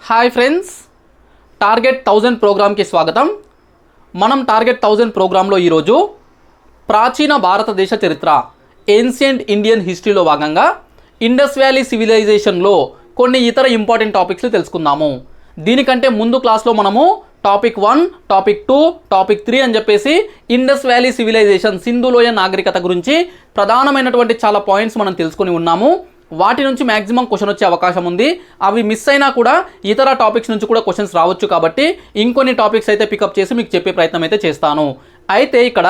Hi friends, target 1000 ప్రోగ్రామ్కి స్వాగతం. మనం టార్గెట్ 1000 ప్రోగ్రాంలో ఈరోజు ప్రాచీన భారతదేశ చరిత్ర ఏన్షియంట్ ఇండియన్ హిస్టరీలో భాగంగా ఇండస్ వ్యాలీ సివిలైజేషన్లో కొన్ని ఇతర ఇంపార్టెంట్ టాపిక్స్ తెలుసుకుందాము. దీనికంటే ముందు క్లాస్లో మనము టాపిక్ 1, టాపిక్ 2, టాపిక్ 3 అని చెప్పేసి ఇండస్ వ్యాలీ సివిలైజేషన్ సింధులోయ నాగరికత గురించి ప్రధానమైనటువంటి చాలా పాయింట్స్ మనం తెలుసుకొని ఉన్నాము. వాటి నుంచి మ్యాక్సిమం క్వశ్చన్ వచ్చే అవకాశం ఉంది. అవి మిస్ అయినా కూడా ఇతర టాపిక్స్ నుంచి కూడా క్వశ్చన్స్ రావచ్చు. కాబట్టి ఇంకొన్ని టాపిక్స్ అయితే పికప్ చేసి మీకు చెప్పే ప్రయత్నం అయితే చేస్తాను. అయితే ఇక్కడ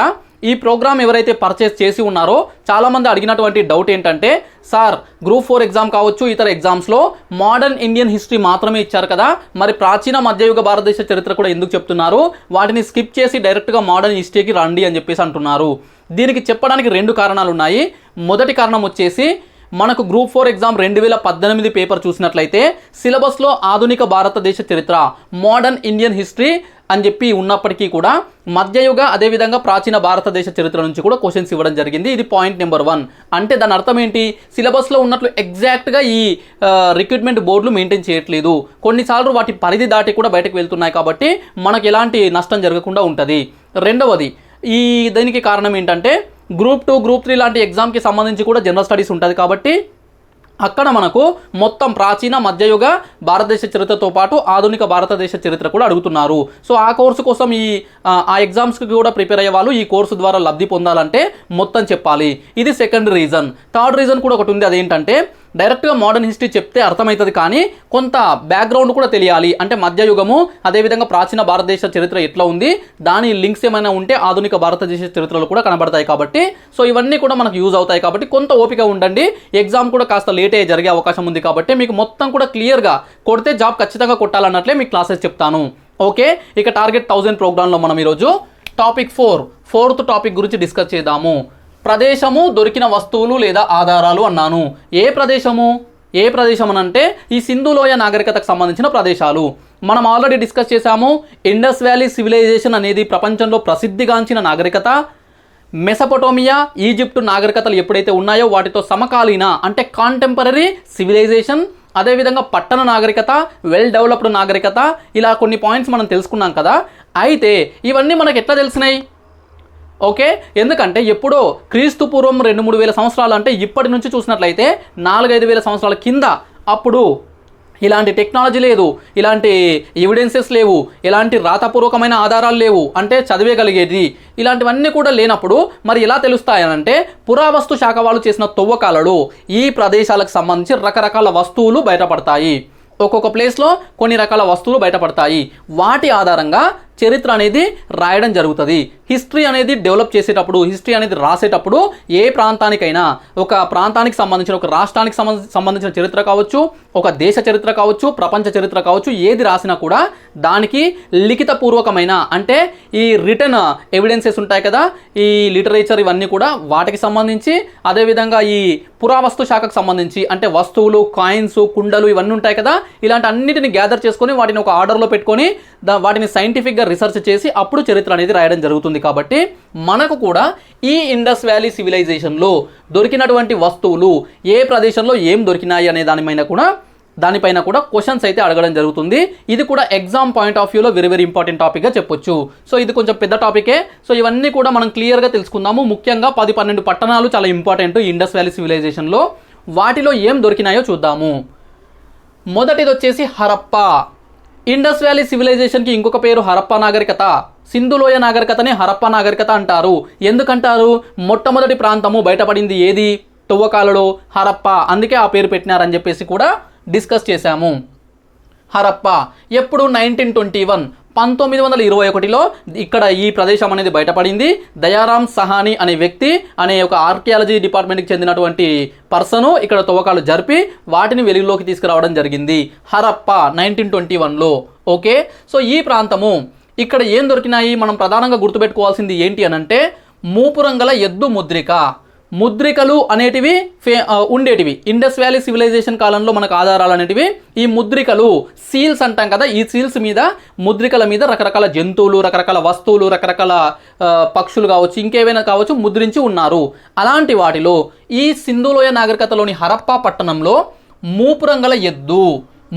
ఈ ప్రోగ్రామ్ ఎవరైతే పర్చేస్ చేసి ఉన్నారో చాలామంది అడిగినటువంటి డౌట్ ఏంటంటే, సార్ గ్రూప్ 4 ఎగ్జామ్ కావచ్చు, ఇతర ఎగ్జామ్స్లో మోడర్న్ ఇండియన్ హిస్టరీ మాత్రమే ఇచ్చారు కదా, మరి ప్రాచీన మధ్యయుగ భారతదేశ చరిత్ర కూడా ఎందుకు చెప్తున్నారు, వాటిని స్కిప్ చేసి డైరెక్ట్గా మోడర్న్ హిస్టరీకి రండి అని చెప్పేసి అంటున్నారు. దీనికి చెప్పడానికి 2 కారణాలు ఉన్నాయి. మొదటి కారణం వచ్చేసి మనకు గ్రూప్ 4 ఎగ్జామ్ 2018 పేపర్ చూసినట్లయితే సిలబస్లో ఆధునిక భారతదేశ చరిత్ర మోడర్న్ ఇండియన్ హిస్టరీ అని చెప్పి ఉన్నప్పటికీ కూడా మధ్యయుగ అదేవిధంగా ప్రాచీన భారతదేశ చరిత్ర నుంచి కూడా క్వశ్చన్స్ ఇవ్వడం జరిగింది. ఇది పాయింట్ నెంబర్ 1. అంటే దాని అర్థం ఏంటి, సిలబస్లో ఉన్నట్లు ఎగ్జాక్ట్గా ఈ రిక్రూట్మెంట్ బోర్డులు మెయింటైన్ చేయట్లేదు. కొన్నిసార్లు వాటి పరిధి దాటి కూడా బయటకు వెళ్తున్నాయి. కాబట్టి మనకు ఎలాంటి నష్టం జరగకుండా ఉంటుంది. రెండవది, దీనికి కారణం ఏంటంటే గ్రూప్ 2, గ్రూప్ 3 లాంటి ఎగ్జామ్కి సంబంధించి కూడా జనరల్ స్టడీస్ ఉంటుంది. కాబట్టి అక్కడ మనకు మొత్తం ప్రాచీన మధ్యయుగ భారతదేశ చరిత్రతో పాటు ఆధునిక భారతదేశ చరిత్ర కూడా అడుగుతున్నారు. సో ఆ కోర్సు కోసం ఆ ఎగ్జామ్స్కి కూడా ప్రిపేర్ అయ్యే వాళ్ళు ఈ కోర్సు ద్వారా లబ్ధి పొందాలంటే మొత్తం చెప్పాలి. ఇది సెకండ్ రీజన్. థర్డ్ రీజన్ కూడా ఒకటి ఉంది. అదేంటంటే డైరెక్ట్గా మోడర్న్ హిస్టరీ చెప్తే అర్థమవుతుంది, కానీ కొంత బ్యాక్గ్రౌండ్ కూడా తెలియాలి. అంటే మధ్యయుగము అదేవిధంగా ప్రాచీన భారతదేశ చరిత్ర ఎట్లా ఉంది, దాని లింక్స్ ఏమైనా ఉంటే ఆధునిక భారతదేశ చరిత్రలో కూడా కనబడతాయి. కాబట్టి సో ఇవన్నీ కూడా మనకు యూజ్ అవుతాయి. కాబట్టి కొంత ఓపిక ఉండండి. ఎగ్జామ్ కూడా కాస్త లేట్ అయ్యి జరిగే అవకాశం ఉంది. కాబట్టి మీకు మొత్తం కూడా క్లియర్గా కొడితే జాబ్ ఖచ్చితంగా కొట్టాలన్నట్లే మీకు క్లాసెస్ చెప్తాను. ఓకే, ఇక టార్గెట్ 1000 ప్రోగ్రాంలో మనం ఈరోజు టాపిక్ 4th టాపిక్ గురించి డిస్కస్ చేద్దాము. ప్రదేశము, దొరికిన వస్తువులు లేదా ఆధారాలు అన్నాను. ఏ ప్రదేశం అని అంటే ఈ సింధులోయ నాగరికతకు సంబంధించిన ప్రదేశాలు. మనం ఆల్రెడీ డిస్కస్ చేశాము. ఇండస్ వ్యాలీ సివిలైజేషన్ అనేది ప్రపంచంలో ప్రసిద్ధిగాంచిన నాగరికత. మెసపోటోమియా, ఈజిప్టు నాగరికతలు ఎప్పుడైతే ఉన్నాయో వాటితో సమకాలీన అంటే కాంటెంపరీ సివిలైజేషన్, అదేవిధంగా పట్టణ నాగరికత, వెల్ డెవలప్డ్ నాగరికత, ఇలా కొన్ని పాయింట్స్ మనం తెలుసుకున్నాం కదా. అయితే ఇవన్నీ మనకు ఎట్లా తెలిసినాయి? ఓకే, ఎందుకంటే ఎప్పుడో క్రీస్తు పూర్వం 2-3 వేల సంవత్సరాలు, అంటే ఇప్పటి నుంచి చూసినట్లయితే 4-5 వేల సంవత్సరాల కింద అప్పుడు ఇలాంటి టెక్నాలజీ లేదు, ఇలాంటి ఎవిడెన్సెస్ లేవు, ఎలాంటి రాతపూర్వకమైన ఆధారాలు లేవు, అంటే చదివేయగలిగేది ఇలాంటివన్నీ కూడా లేనప్పుడు మరి ఎలా తెలుస్తాయనంటే పురావస్తు శాఖ వాళ్ళు చేసిన తవ్వకాలలో ఈ ప్రదేశాలకు సంబంధించి రకరకాల వస్తువులు బయటపడతాయి. ఒక్కొక్క ప్లేస్లో కొన్ని రకాల వస్తువులు బయటపడతాయి. వాటి ఆధారంగా చరిత్ర అనేది రాయడం జరుగుతుంది. హిస్టరీ అనేది డెవలప్ చేసేటప్పుడు, హిస్టరీ అనేది రాసేటప్పుడు ఏ ప్రాంతానికైనా, ఒక ప్రాంతానికి సంబంధించిన, ఒక రాష్ట్రానికి సంబంధించిన చరిత్ర కావచ్చు, ఒక దేశ చరిత్ర కావచ్చు, ప్రపంచ చరిత్ర కావచ్చు, ఏది రాసినా కూడా దానికి లిఖితపూర్వకమైన అంటే ఈ రిటర్న్ ఎవిడెన్సెస్ ఉంటాయి కదా, ఈ లిటరేచర్ ఇవన్నీ కూడా వాటికి సంబంధించి, అదేవిధంగా ఈ పురావస్తు శాఖకు సంబంధించి అంటే వస్తువులు, కాయిన్స్, కుండలు ఇవన్నీ ఉంటాయి కదా, ఇలాంటి అన్నిటిని గ్యాదర్ చేసుకొని వాటిని ఒక ఆర్డర్లో పెట్టుకొని వాటిని సైంటిఫిక్గా రిసర్చ్ చేసి అప్పుడు చరిత్ర అనేది రాయడం జరుగుతుంది. కాబట్టి మనకు కూడా ఈ ఇండస్ వ్యాలీ సివిలైజేషన్లో దొరికినటువంటి వస్తువులు ఏ ప్రదేశంలో ఏం దొరికినాయి అనే దానిపైన కూడా క్వశ్చన్స్ అయితే అడగడం జరుగుతుంది. ఇది కూడా ఎగ్జామ్ పాయింట్ ఆఫ్ వ్యూలో వెరీ ఇంపార్టెంట్ టాపిక్గా చెప్పొచ్చు. సో ఇది కొంచెం పెద్ద టాపికే. సో ఇవన్నీ కూడా మనం క్లియర్గా తెలుసుకుందాము. ముఖ్యంగా 10-12 పట్టణాలు చాలా ఇంపార్టెంట్ ఇండస్ వ్యాలీ సివిలైజేషన్లో. వాటిలో ఏం దొరికినాయో చూద్దాము. మొదటిది వచ్చేసి హరప్పా. ఇండస్ వ్యాలీ సివిలైజేషన్కి ఇంకొక పేరు హరప్పా నాగరికత. సింధులోయ నాగరికతని హరప్పా నాగరికత అంటారు. ఎందుకంటారు? మొట్టమొదటి ప్రాంతము బయటపడింది ఏది? తవ్వకాలలో హరప్పా, అందుకే ఆ పేరు పెట్టినారని చెప్పేసి కూడా డిస్కస్ చేశాము. హరప్పా ఎప్పుడు 1921లో ఇక్కడ ఈ ప్రదేశం అనేది బయటపడింది. దయారామ్ సహాని అనే వ్యక్తి అనే ఒక ఆర్కియాలజీ డిపార్ట్మెంట్కి చెందినటువంటి పర్సను ఇక్కడ తవ్వకాలు జరిపి వాటిని వెలుగులోకి తీసుకురావడం జరిగింది. హరప్పా 1921లో. ఓకే, సో ఈ ప్రాంతము ఇక్కడ ఏం దొరికినాయి, మనం ప్రధానంగా గుర్తుపెట్టుకోవాల్సింది ఏంటి అనంటే మూపురంగల ఎద్దు ముద్రికలు అనేటివి ఉండేటివి. ఇండస్ వ్యాలీ సివిలైజేషన్ కాలంలో మనకు ఆధారాలు అనేటివి ఈ ముద్రికలు, సీల్స్ అంటాం కదా, ఈ సీల్స్ మీద, ముద్రికల మీద రకరకాల జంతువులు, రకరకాల వస్తువులు, రకరకాల పక్షులు కావచ్చు, ఇంకేవైనా కావచ్చు, ముద్రించి ఉన్నారు. అలాంటి వాటిలో ఈ సింధులోయ నాగరికతలోని హరప్పా పట్టణంలో మూపురంగల ఎద్దు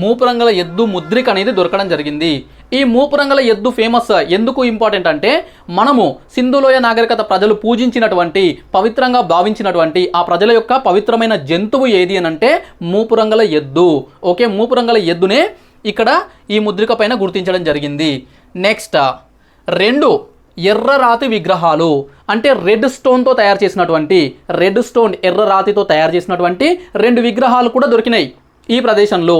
మూపురంగల ఎద్దు ముద్రిక అనేది దొరకడం జరిగింది. ఈ మూపురంగల ఎద్దు ఫేమస్ ఎందుకు ఇంపార్టెంట్ అంటే, మనము సింధులోయ నాగరికత ప్రజలు పూజించినటువంటి, పవిత్రంగా భావించినటువంటి ఆ ప్రజల యొక్క పవిత్రమైన జంతువు ఏది అని అంటే మూపురంగల ఎద్దు. ఓకే, మూపురంగల ఎద్దునే ఇక్కడ ఈ ముద్రిక పైన గుర్తించడం జరిగింది. నెక్స్ట్ 2 ఎర్ర రాతి విగ్రహాలు, అంటే రెడ్ స్టోన్తో తయారు చేసినటువంటి, రెడ్ స్టోన్ ఎర్ర రాతితో తయారు చేసినటువంటి 2 విగ్రహాలు కూడా దొరికినాయి ఈ ప్రదేశంలో.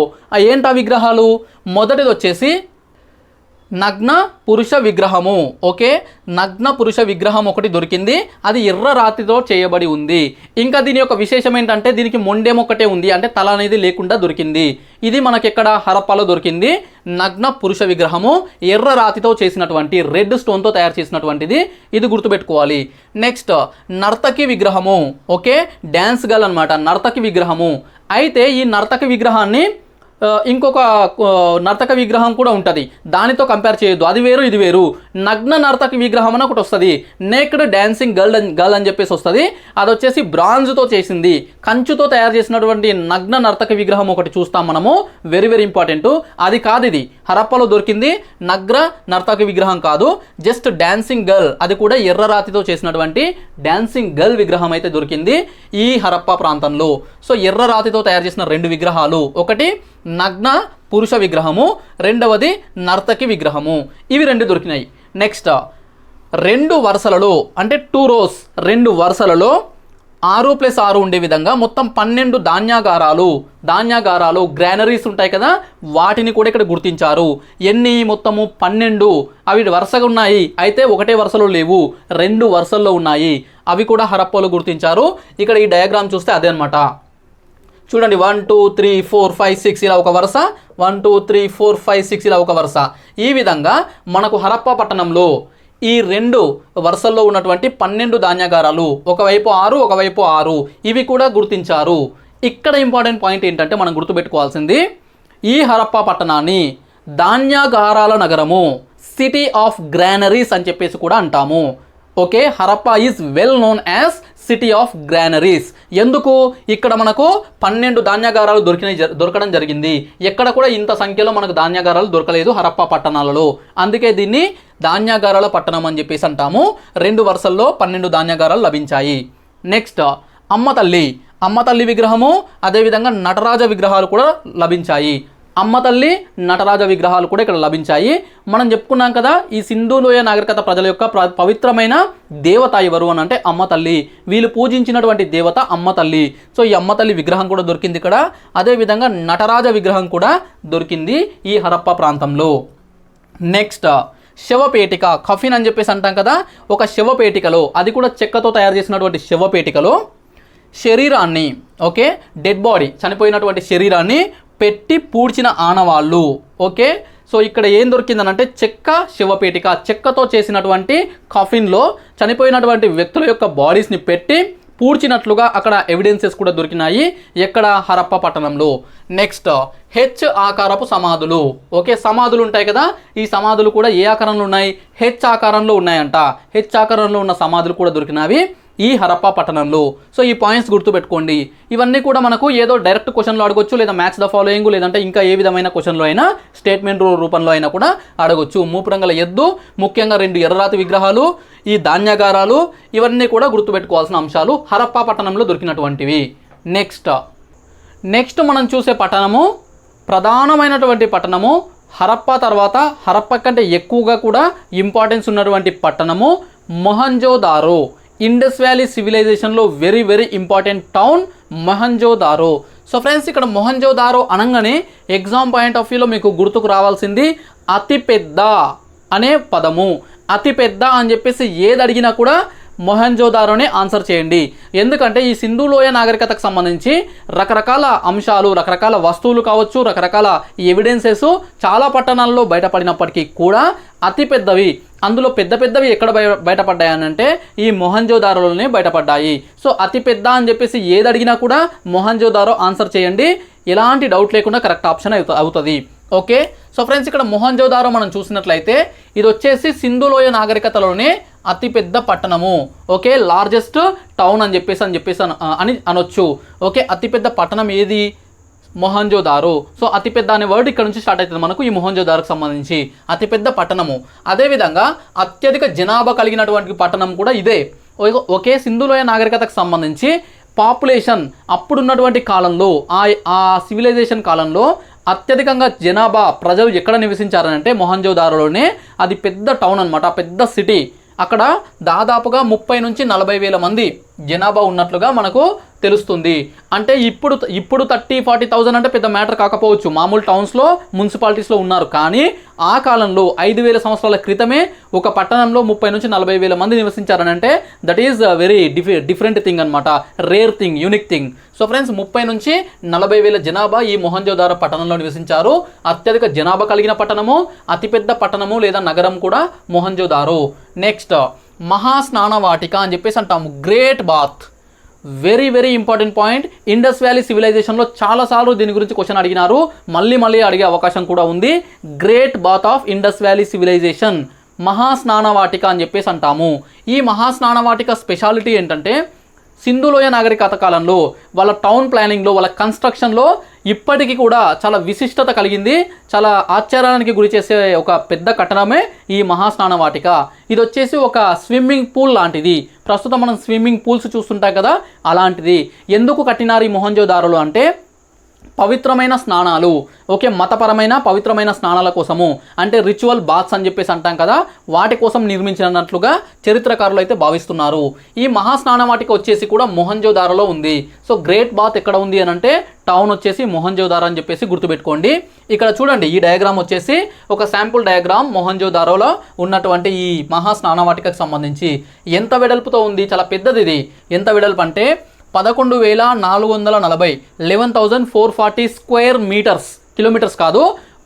ఏంటా విగ్రహాలు? మొదటిది వచ్చేసి నగ్న పురుష విగ్రహము. ఓకే, నగ్న పురుష విగ్రహం ఒకటి దొరికింది, అది ఎర్ర రాతితో చేయబడి ఉంది. ఇంకా దీని యొక్క విశేషం ఏంటంటే దీనికి మొండెం ఒకటే ఉంది, అంటే తల అనేది లేకుండా దొరికింది. ఇది మనకి ఎక్కడ హరప్పాలో దొరికింది. నగ్న పురుష విగ్రహము ఎర్ర రాతితో చేసినటువంటి, రెడ్ స్టోన్తో తయారు చేసినటువంటిది, ఇది గుర్తుపెట్టుకోవాలి. నెక్స్ట్ నర్తకి విగ్రహము. ఓకే, డ్యాన్స్ గర్ల్ అనమాట, నర్తకి విగ్రహము. అయితే ఈ నర్తక విగ్రహాన్ని ఇంకొక నర్తక విగ్రహం కూడా ఉంటుంది, దానితో కంపేర్ చేయొద్దు, అది వేరు ఇది వేరు. నగ్న నర్తక విగ్రహం అని ఒకటి వస్తుంది, నేక్డ్ డాన్సింగ్ గర్ల్ అని చెప్పేసి వస్తుంది. అది వచ్చేసి బ్రాంజ్తో చేసింది, కంచుతో తయారు చేసినటువంటి నగ్న నర్తక విగ్రహం ఒకటి చూస్తాం మనము, వెరీ వెరీ ఇంపార్టెంట్. అది కాదు, ఇది హరప్పలో దొరికింది నగ్న నర్తక విగ్రహం కాదు, జస్ట్ డాన్సింగ్ గర్ల్, అది కూడా ఎర్ర రాతితో చేసినటువంటి డాన్సింగ్ గర్ల్ విగ్రహం అయితే దొరికింది ఈ హరప్పా ప్రాంతంలో. సో ఎర్ర రాతితో తయారు చేసిన 2 విగ్రహాలు, ఒకటి నగ్న పురుష విగ్రహము, రెండవది నర్తకి విగ్రహము, ఇవి 2 దొరికినాయి. నెక్స్ట్ 2 వరుసలలో, అంటే 2 rows, 2 వరుసలలో 6+6 ఉండే విధంగా మొత్తం 12 ధాన్యాగారాలు గ్రానరీస్ ఉంటాయి కదా, వాటిని కూడా ఇక్కడ గుర్తించారు. ఎన్ని? మొత్తము 12. అవి వరుసగా ఉన్నాయి, అయితే ఒకటే వరుసలో లేవు, 2 వరుసల్లో ఉన్నాయి. అవి కూడా హరప్పాలో గుర్తించారు. ఇక్కడ ఈ డయాగ్రామ్ చూస్తే అదే అనమాట. చూడండి, 1 2 3 4 5 6 ఇలా ఒక వరుస, 1 2 3 4 5 6 ఇలా ఒక వరుస. ఈ విధంగా మనకు హరప్పా పట్టణంలో ఈ 2 వరుసల్లో ఉన్నటువంటి 12 ధాన్యాగారాలు, ఒకవైపు 6 ఒకవైపు 6, ఇవి కూడా గుర్తించారు. ఇక్కడ ఇంపార్టెంట్ పాయింట్ ఏంటంటే మనం గుర్తుపెట్టుకోవాల్సింది, ఈ హరప్పా పట్టణాన్ని ధాన్యాగారాల నగరము, సిటీ ఆఫ్ గ్రానరీస్ అని చెప్పేసి కూడా అంటాము. Okay, Harappa is well known as city of granaries. ఎందుకు? ఇక్కడ మనకు 12 ధాన్యాగారాలు దొరకడం జరిగింది. ఎక్కడ కూడా ఇంత సంఖ్యలో మనకు ధాన్యాగారాలు దొరకలేదు హరప్పా పట్టణాలలో, అందుకే దీన్ని ధాన్యాగారాల పట్టణం అని చెప్పేసి అంటాము. 2 వరుసల్లో 12 ధాన్యాగారాలు లభించాయి. నెక్స్ట్ అమ్మ తల్లి విగ్రహము, అదేవిధంగా నటరాజ విగ్రహాలు కూడా లభించాయి. అమ్మ తల్లి, నటరాజ విగ్రహాలు కూడా ఇక్కడ లభించాయి. మనం చెప్పుకున్నాం కదా, ఈ సింధులోయ నాగరికత ప్రజల యొక్క పవిత్రమైన దేవత ఎవరు అని అంటే అమ్మ తల్లి. వీళ్ళు పూజించినటువంటి దేవత అమ్మ తల్లి. సో ఈ అమ్మ తల్లి విగ్రహం కూడా దొరికింది ఇక్కడ. అదేవిధంగా నటరాజ విగ్రహం కూడా దొరికింది ఈ హరప్పా ప్రాంతంలో. నెక్స్ట్ శవపేటిక, కఫిన్ అని చెప్పేసి అంటాం కదా, ఒక శవపేటికలో, అది కూడా చెక్కతో తయారు చేసినటువంటి శవపేటికలో శరీరాన్ని, ఓకే, డెడ్ బాడీ, చనిపోయినటువంటి శరీరాన్ని పెట్టి పూడ్చిన ఆనవాళ్ళు. ఓకే, సో ఇక్కడ ఏం దొరికిందనంటే శవపేటిక, చెక్కతో చేసినటువంటి కఫిన్లో చనిపోయినటువంటి వ్యక్తుల యొక్క బాడీస్ని పెట్టి పూడ్చినట్లుగా అక్కడ ఎవిడెన్సెస్ కూడా దొరికినాయి. ఎక్కడ? హరప్పా పట్టణంలో. నెక్స్ట్ హెచ్ ఆకారపు సమాధులు. ఓకే, సమాధులు ఉంటాయి కదా, ఈ సమాధులు కూడా ఏ ఆకారంలో ఉన్నాయి? హెచ్ ఆకారంలో ఉన్నాయంట. హెచ్ ఆకారంలో ఉన్న సమాధులు కూడా దొరికినవి ఈ హరప్పా పట్టణంలో. సో ఈ పాయింట్స్ గుర్తుపెట్టుకోండి. ఇవన్నీ కూడా మనకు ఏదో డైరెక్ట్ క్వశ్చన్లో అడగొచ్చు, లేదా మ్యాచ్ ద ఫాలోయింగ్, లేదంటే ఇంకా ఏ విధమైన క్వశ్చన్లో అయినా, స్టేట్మెంట్ రూపంలో అయినా కూడా అడగొచ్చు. మూపురంగల ఎద్దు, ముఖ్యంగా 2 ఎర్రరాతి విగ్రహాలు, ఈ ధాన్యాగారాలు, ఇవన్నీ కూడా గుర్తుపెట్టుకోవాల్సిన అంశాలు హరప్పా పట్టణంలో దొరికినటువంటివి. నెక్స్ట్ మనం చూసే పట్టణము, ప్రధానమైనటువంటి పట్టణము, హరప్పా తర్వాత హరప్పా కంటే ఎక్కువగా కూడా ఇంపార్టెన్స్ ఉన్నటువంటి పట్టణము మొహంజోదారో. ఇండస్ వ్యాలీ సివిలైజేషన్లో very very important town Mohenjodaro. So friends, ఇక్కడ మొహంజోదారో అనగానే ఎగ్జామ్ పాయింట్ ఆఫ్ వ్యూలో మీకు గుర్తుకు రావాల్సింది అతిపెద్ద అనే పదము. అతిపెద్ద అని చెప్పేసి ఏది అడిగినా కూడా మొహంజోదారోనే ఆన్సర్ చేయండి. ఎందుకంటే ఈ సింధులోయ నాగరికతకు సంబంధించి రకరకాల అంశాలు, రకరకాల వస్తువులు కావచ్చు, రకరకాల ఎవిడెన్సెస్ చాలా పట్టణాల్లో బయటపడినప్పటికీ కూడా అతిపెద్దవి, అందులో పెద్దవి ఎక్కడ బయటపడ్డాయి అంటే ఈ మొహంజోదారోలోనే బయటపడ్డాయి. సో అతిపెద్ద అని చెప్పేసి ఏది అడిగినా కూడా మొహంజోదారో ఆన్సర్ చేయండి, ఎలాంటి డౌట్ లేకుండా కరెక్ట్ ఆప్షన్ అవుతుంది. ఓకే, సో ఫ్రెండ్స్, ఇక్కడ మొహంజోదారో మనం చూసినట్లయితే ఇది వచ్చేసి సింధులోయ నాగరికతలోనే అతిపెద్ద పట్టణము. ఓకే, లార్జెస్ట్ టౌన్ అని చెప్పేసి అని అనొచ్చు. ఓకే, అతిపెద్ద పట్టణం ఏది? మొహంజోదారో. సో అతిపెద్ద అనే వర్డ్ ఇక్కడ నుంచి స్టార్ట్ అవుతుంది మనకు ఈ మొహంజోదారోకి సంబంధించి. అతిపెద్ద పట్టణము. అదేవిధంగా అత్యధిక జనాభా కలిగినటువంటి పట్టణం కూడా ఇదే. ఒకే సింధులోయ నాగరికతకు సంబంధించి పాపులేషన్ అప్పుడున్నటువంటి కాలంలో ఆ సివిలైజేషన్ కాలంలో అత్యధికంగా జనాభా ప్రజలు ఎక్కడ నివసించారనంటే మొహంజోదారోలోనే. అది పెద్ద టౌన్ అనమాట, పెద్ద సిటీ. అక్కడ దాదాపుగా 30 నుంచి 40 వేల మంది జనాభా ఉన్నట్లుగా మనకు తెలుస్తుంది. అంటే ఇప్పుడు 30-40,000 అంటే పెద్ద మ్యాటర్ కాకపోవచ్చు, మామూలు టౌన్స్లో మున్సిపాలిటీస్లో ఉన్నారు. కానీ ఆ కాలంలో 5,000 సంవత్సరాల క్రితమే ఒక పట్టణంలో 30 నుంచి 40 వేల మంది నివసించారని అంటే that is very different thing అనమాట, rare thing, unique thing. So friends 30 నుంచి 40 వేల జనాభా ఈ మొహంజోదారో పట్టణంలో నివసించారు. అత్యధిక జనాభా కలిగిన పట్టణము, అతిపెద్ద పట్టణము లేదా నగరం కూడా మొహంజోదారో. నెక్స్ట్ మహాస్నానవాటిక అని చెప్పేసి అంటాము, great bath. Very very important point. Indus valley సివిలైజేషన్లో చాలాసార్లు దీని గురించి క్వశ్చన్ అడిగినారు, మళ్ళీ అడిగే అవకాశం కూడా ఉంది. Great bath of Indus valley civilization, మహాస్నానవాటిక అని చెప్పేసి అంటాము. ఈ మహాస్నానవాటిక స్పెషాలిటీ ఏంటంటే సింధులోయ నాగరికత కాలంలో వాళ్ళ టౌన్ ప్లానింగ్లో, వాళ్ళ కన్స్ట్రక్షన్లో ఇప్పటికీ కూడా చాలా విశిష్టత కలిగింది. చాలా ఆశ్చర్యానికి గురి చేసే ఒక పెద్ద కట్టడమే ఈ మహాస్నానవాటిక. ఇది వచ్చేసి ఒక స్విమ్మింగ్ పూల్ లాంటిది. ప్రస్తుతం మనం స్విమ్మింగ్ పూల్స్ చూస్తుంటాం కదా, అలాంటిది. ఎందుకు కట్టినారు ఈ మొహంజోదారోలో అంటే పవిత్రమైన స్నానాలు, ఓకే, మతపరమైన పవిత్రమైన స్నానాల కోసము, అంటే రిచువల్ బాత్స్ అని చెప్పేసి అంటాం కదా, వాటి కోసం నిర్మించినట్లుగా చరిత్రకారులు అయితే భావిస్తున్నారు. ఈ మహాస్నానవాటిక వచ్చేసి కూడా మొహంజోదారోలో ఉంది. సో గ్రేట్ బాత్ ఎక్కడ ఉంది అని అంటే టౌన్ వచ్చేసి మొహంజోదారో అని చెప్పేసి గుర్తుపెట్టుకోండి. ఇక్కడ చూడండి, ఈ డయాగ్రామ్ వచ్చేసి ఒక శాంపుల్ డయాగ్రామ్ మొహంజోదారోలో ఉన్నటువంటి ఈ మహాస్నానవాటికకు సంబంధించి. ఎంత వెడల్పుతో ఉంది, చాలా పెద్దది ఇది. ఎంత వెడల్పు అంటే 11,440 11,440 స్క్వేర్ మీటర్స్, కిలోమీటర్స్ కాదు,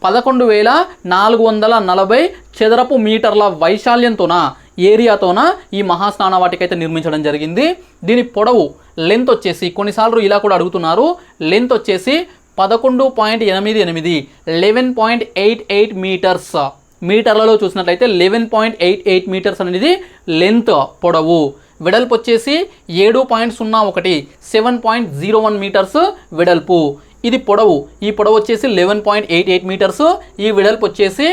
11,440 చదరపు మీటర్ల వైశాల్యంతోన, ఏరియాతోన ఈ మహాస్నానవాటిక అయితే నిర్మించడం జరిగింది. దీని పొడవు లెంత్ వచ్చేసి, కొన్నిసార్లు ఇలా కూడా అడుగుతున్నారు, లెంత్ వచ్చేసి 11.88 11.88 మీటర్స్. మీటర్లలో చూసినట్లయితే 11.88 మీటర్స్ అనేది లెంత్, పొడవు. వెడల్పు వచ్చేసి 7.01 7.01 మీటర్స్ వెడల్పు. ఇది పొడవు. ఈ పొడవు వచ్చేసి 11.88 మీటర్స్, ఈ వెడల్పు వచ్చేసి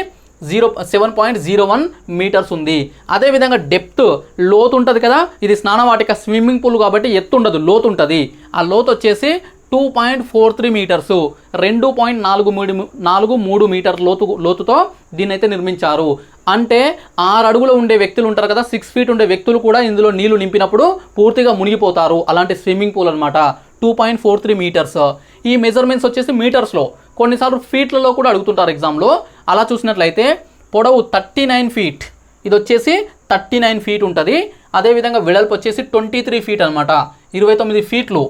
7.01 మీటర్స్ ఉంది. అదేవిధంగా డెప్త్, లోతు ఉంటుంది కదా, ఇది స్నానవాటిక స్విమ్మింగ్ పూల్ కాబట్టి ఎత్తు ఉండదు, లోతు ఉంటుంది. ఆ లోతు వచ్చేసి 2.43 మీటర్స్, 2.43 మీటర్ లోతుతో దీన్ని అయితే నిర్మించారు. అంటే 6 అడుగులు ఉండే వ్యక్తులు ఉంటారు కదా, 6 ఫీట్ ఉండే వ్యక్తులు కూడా ఇందులో నీళ్లు నింపినప్పుడు పూర్తిగా మునిగిపోతారు. అలాంటి స్విమ్మింగ్ పూల్ అనమాట. 2.43 మీటర్స్. ఈ మెజర్మెంట్స్ వచ్చేసి మీటర్స్లో, కొన్నిసార్లు ఫీట్లలో కూడా అడుగుతుంటారు ఎగ్జామ్లో. అలా చూసినట్లయితే పొడవు 39 ఫీట్, ఇది వచ్చేసి 39 ఫీట్ ఉంటుంది. అదేవిధంగా వెడల్పు వచ్చేసి 23 ఫీట్ అనమాట, 29 ఫీట్లు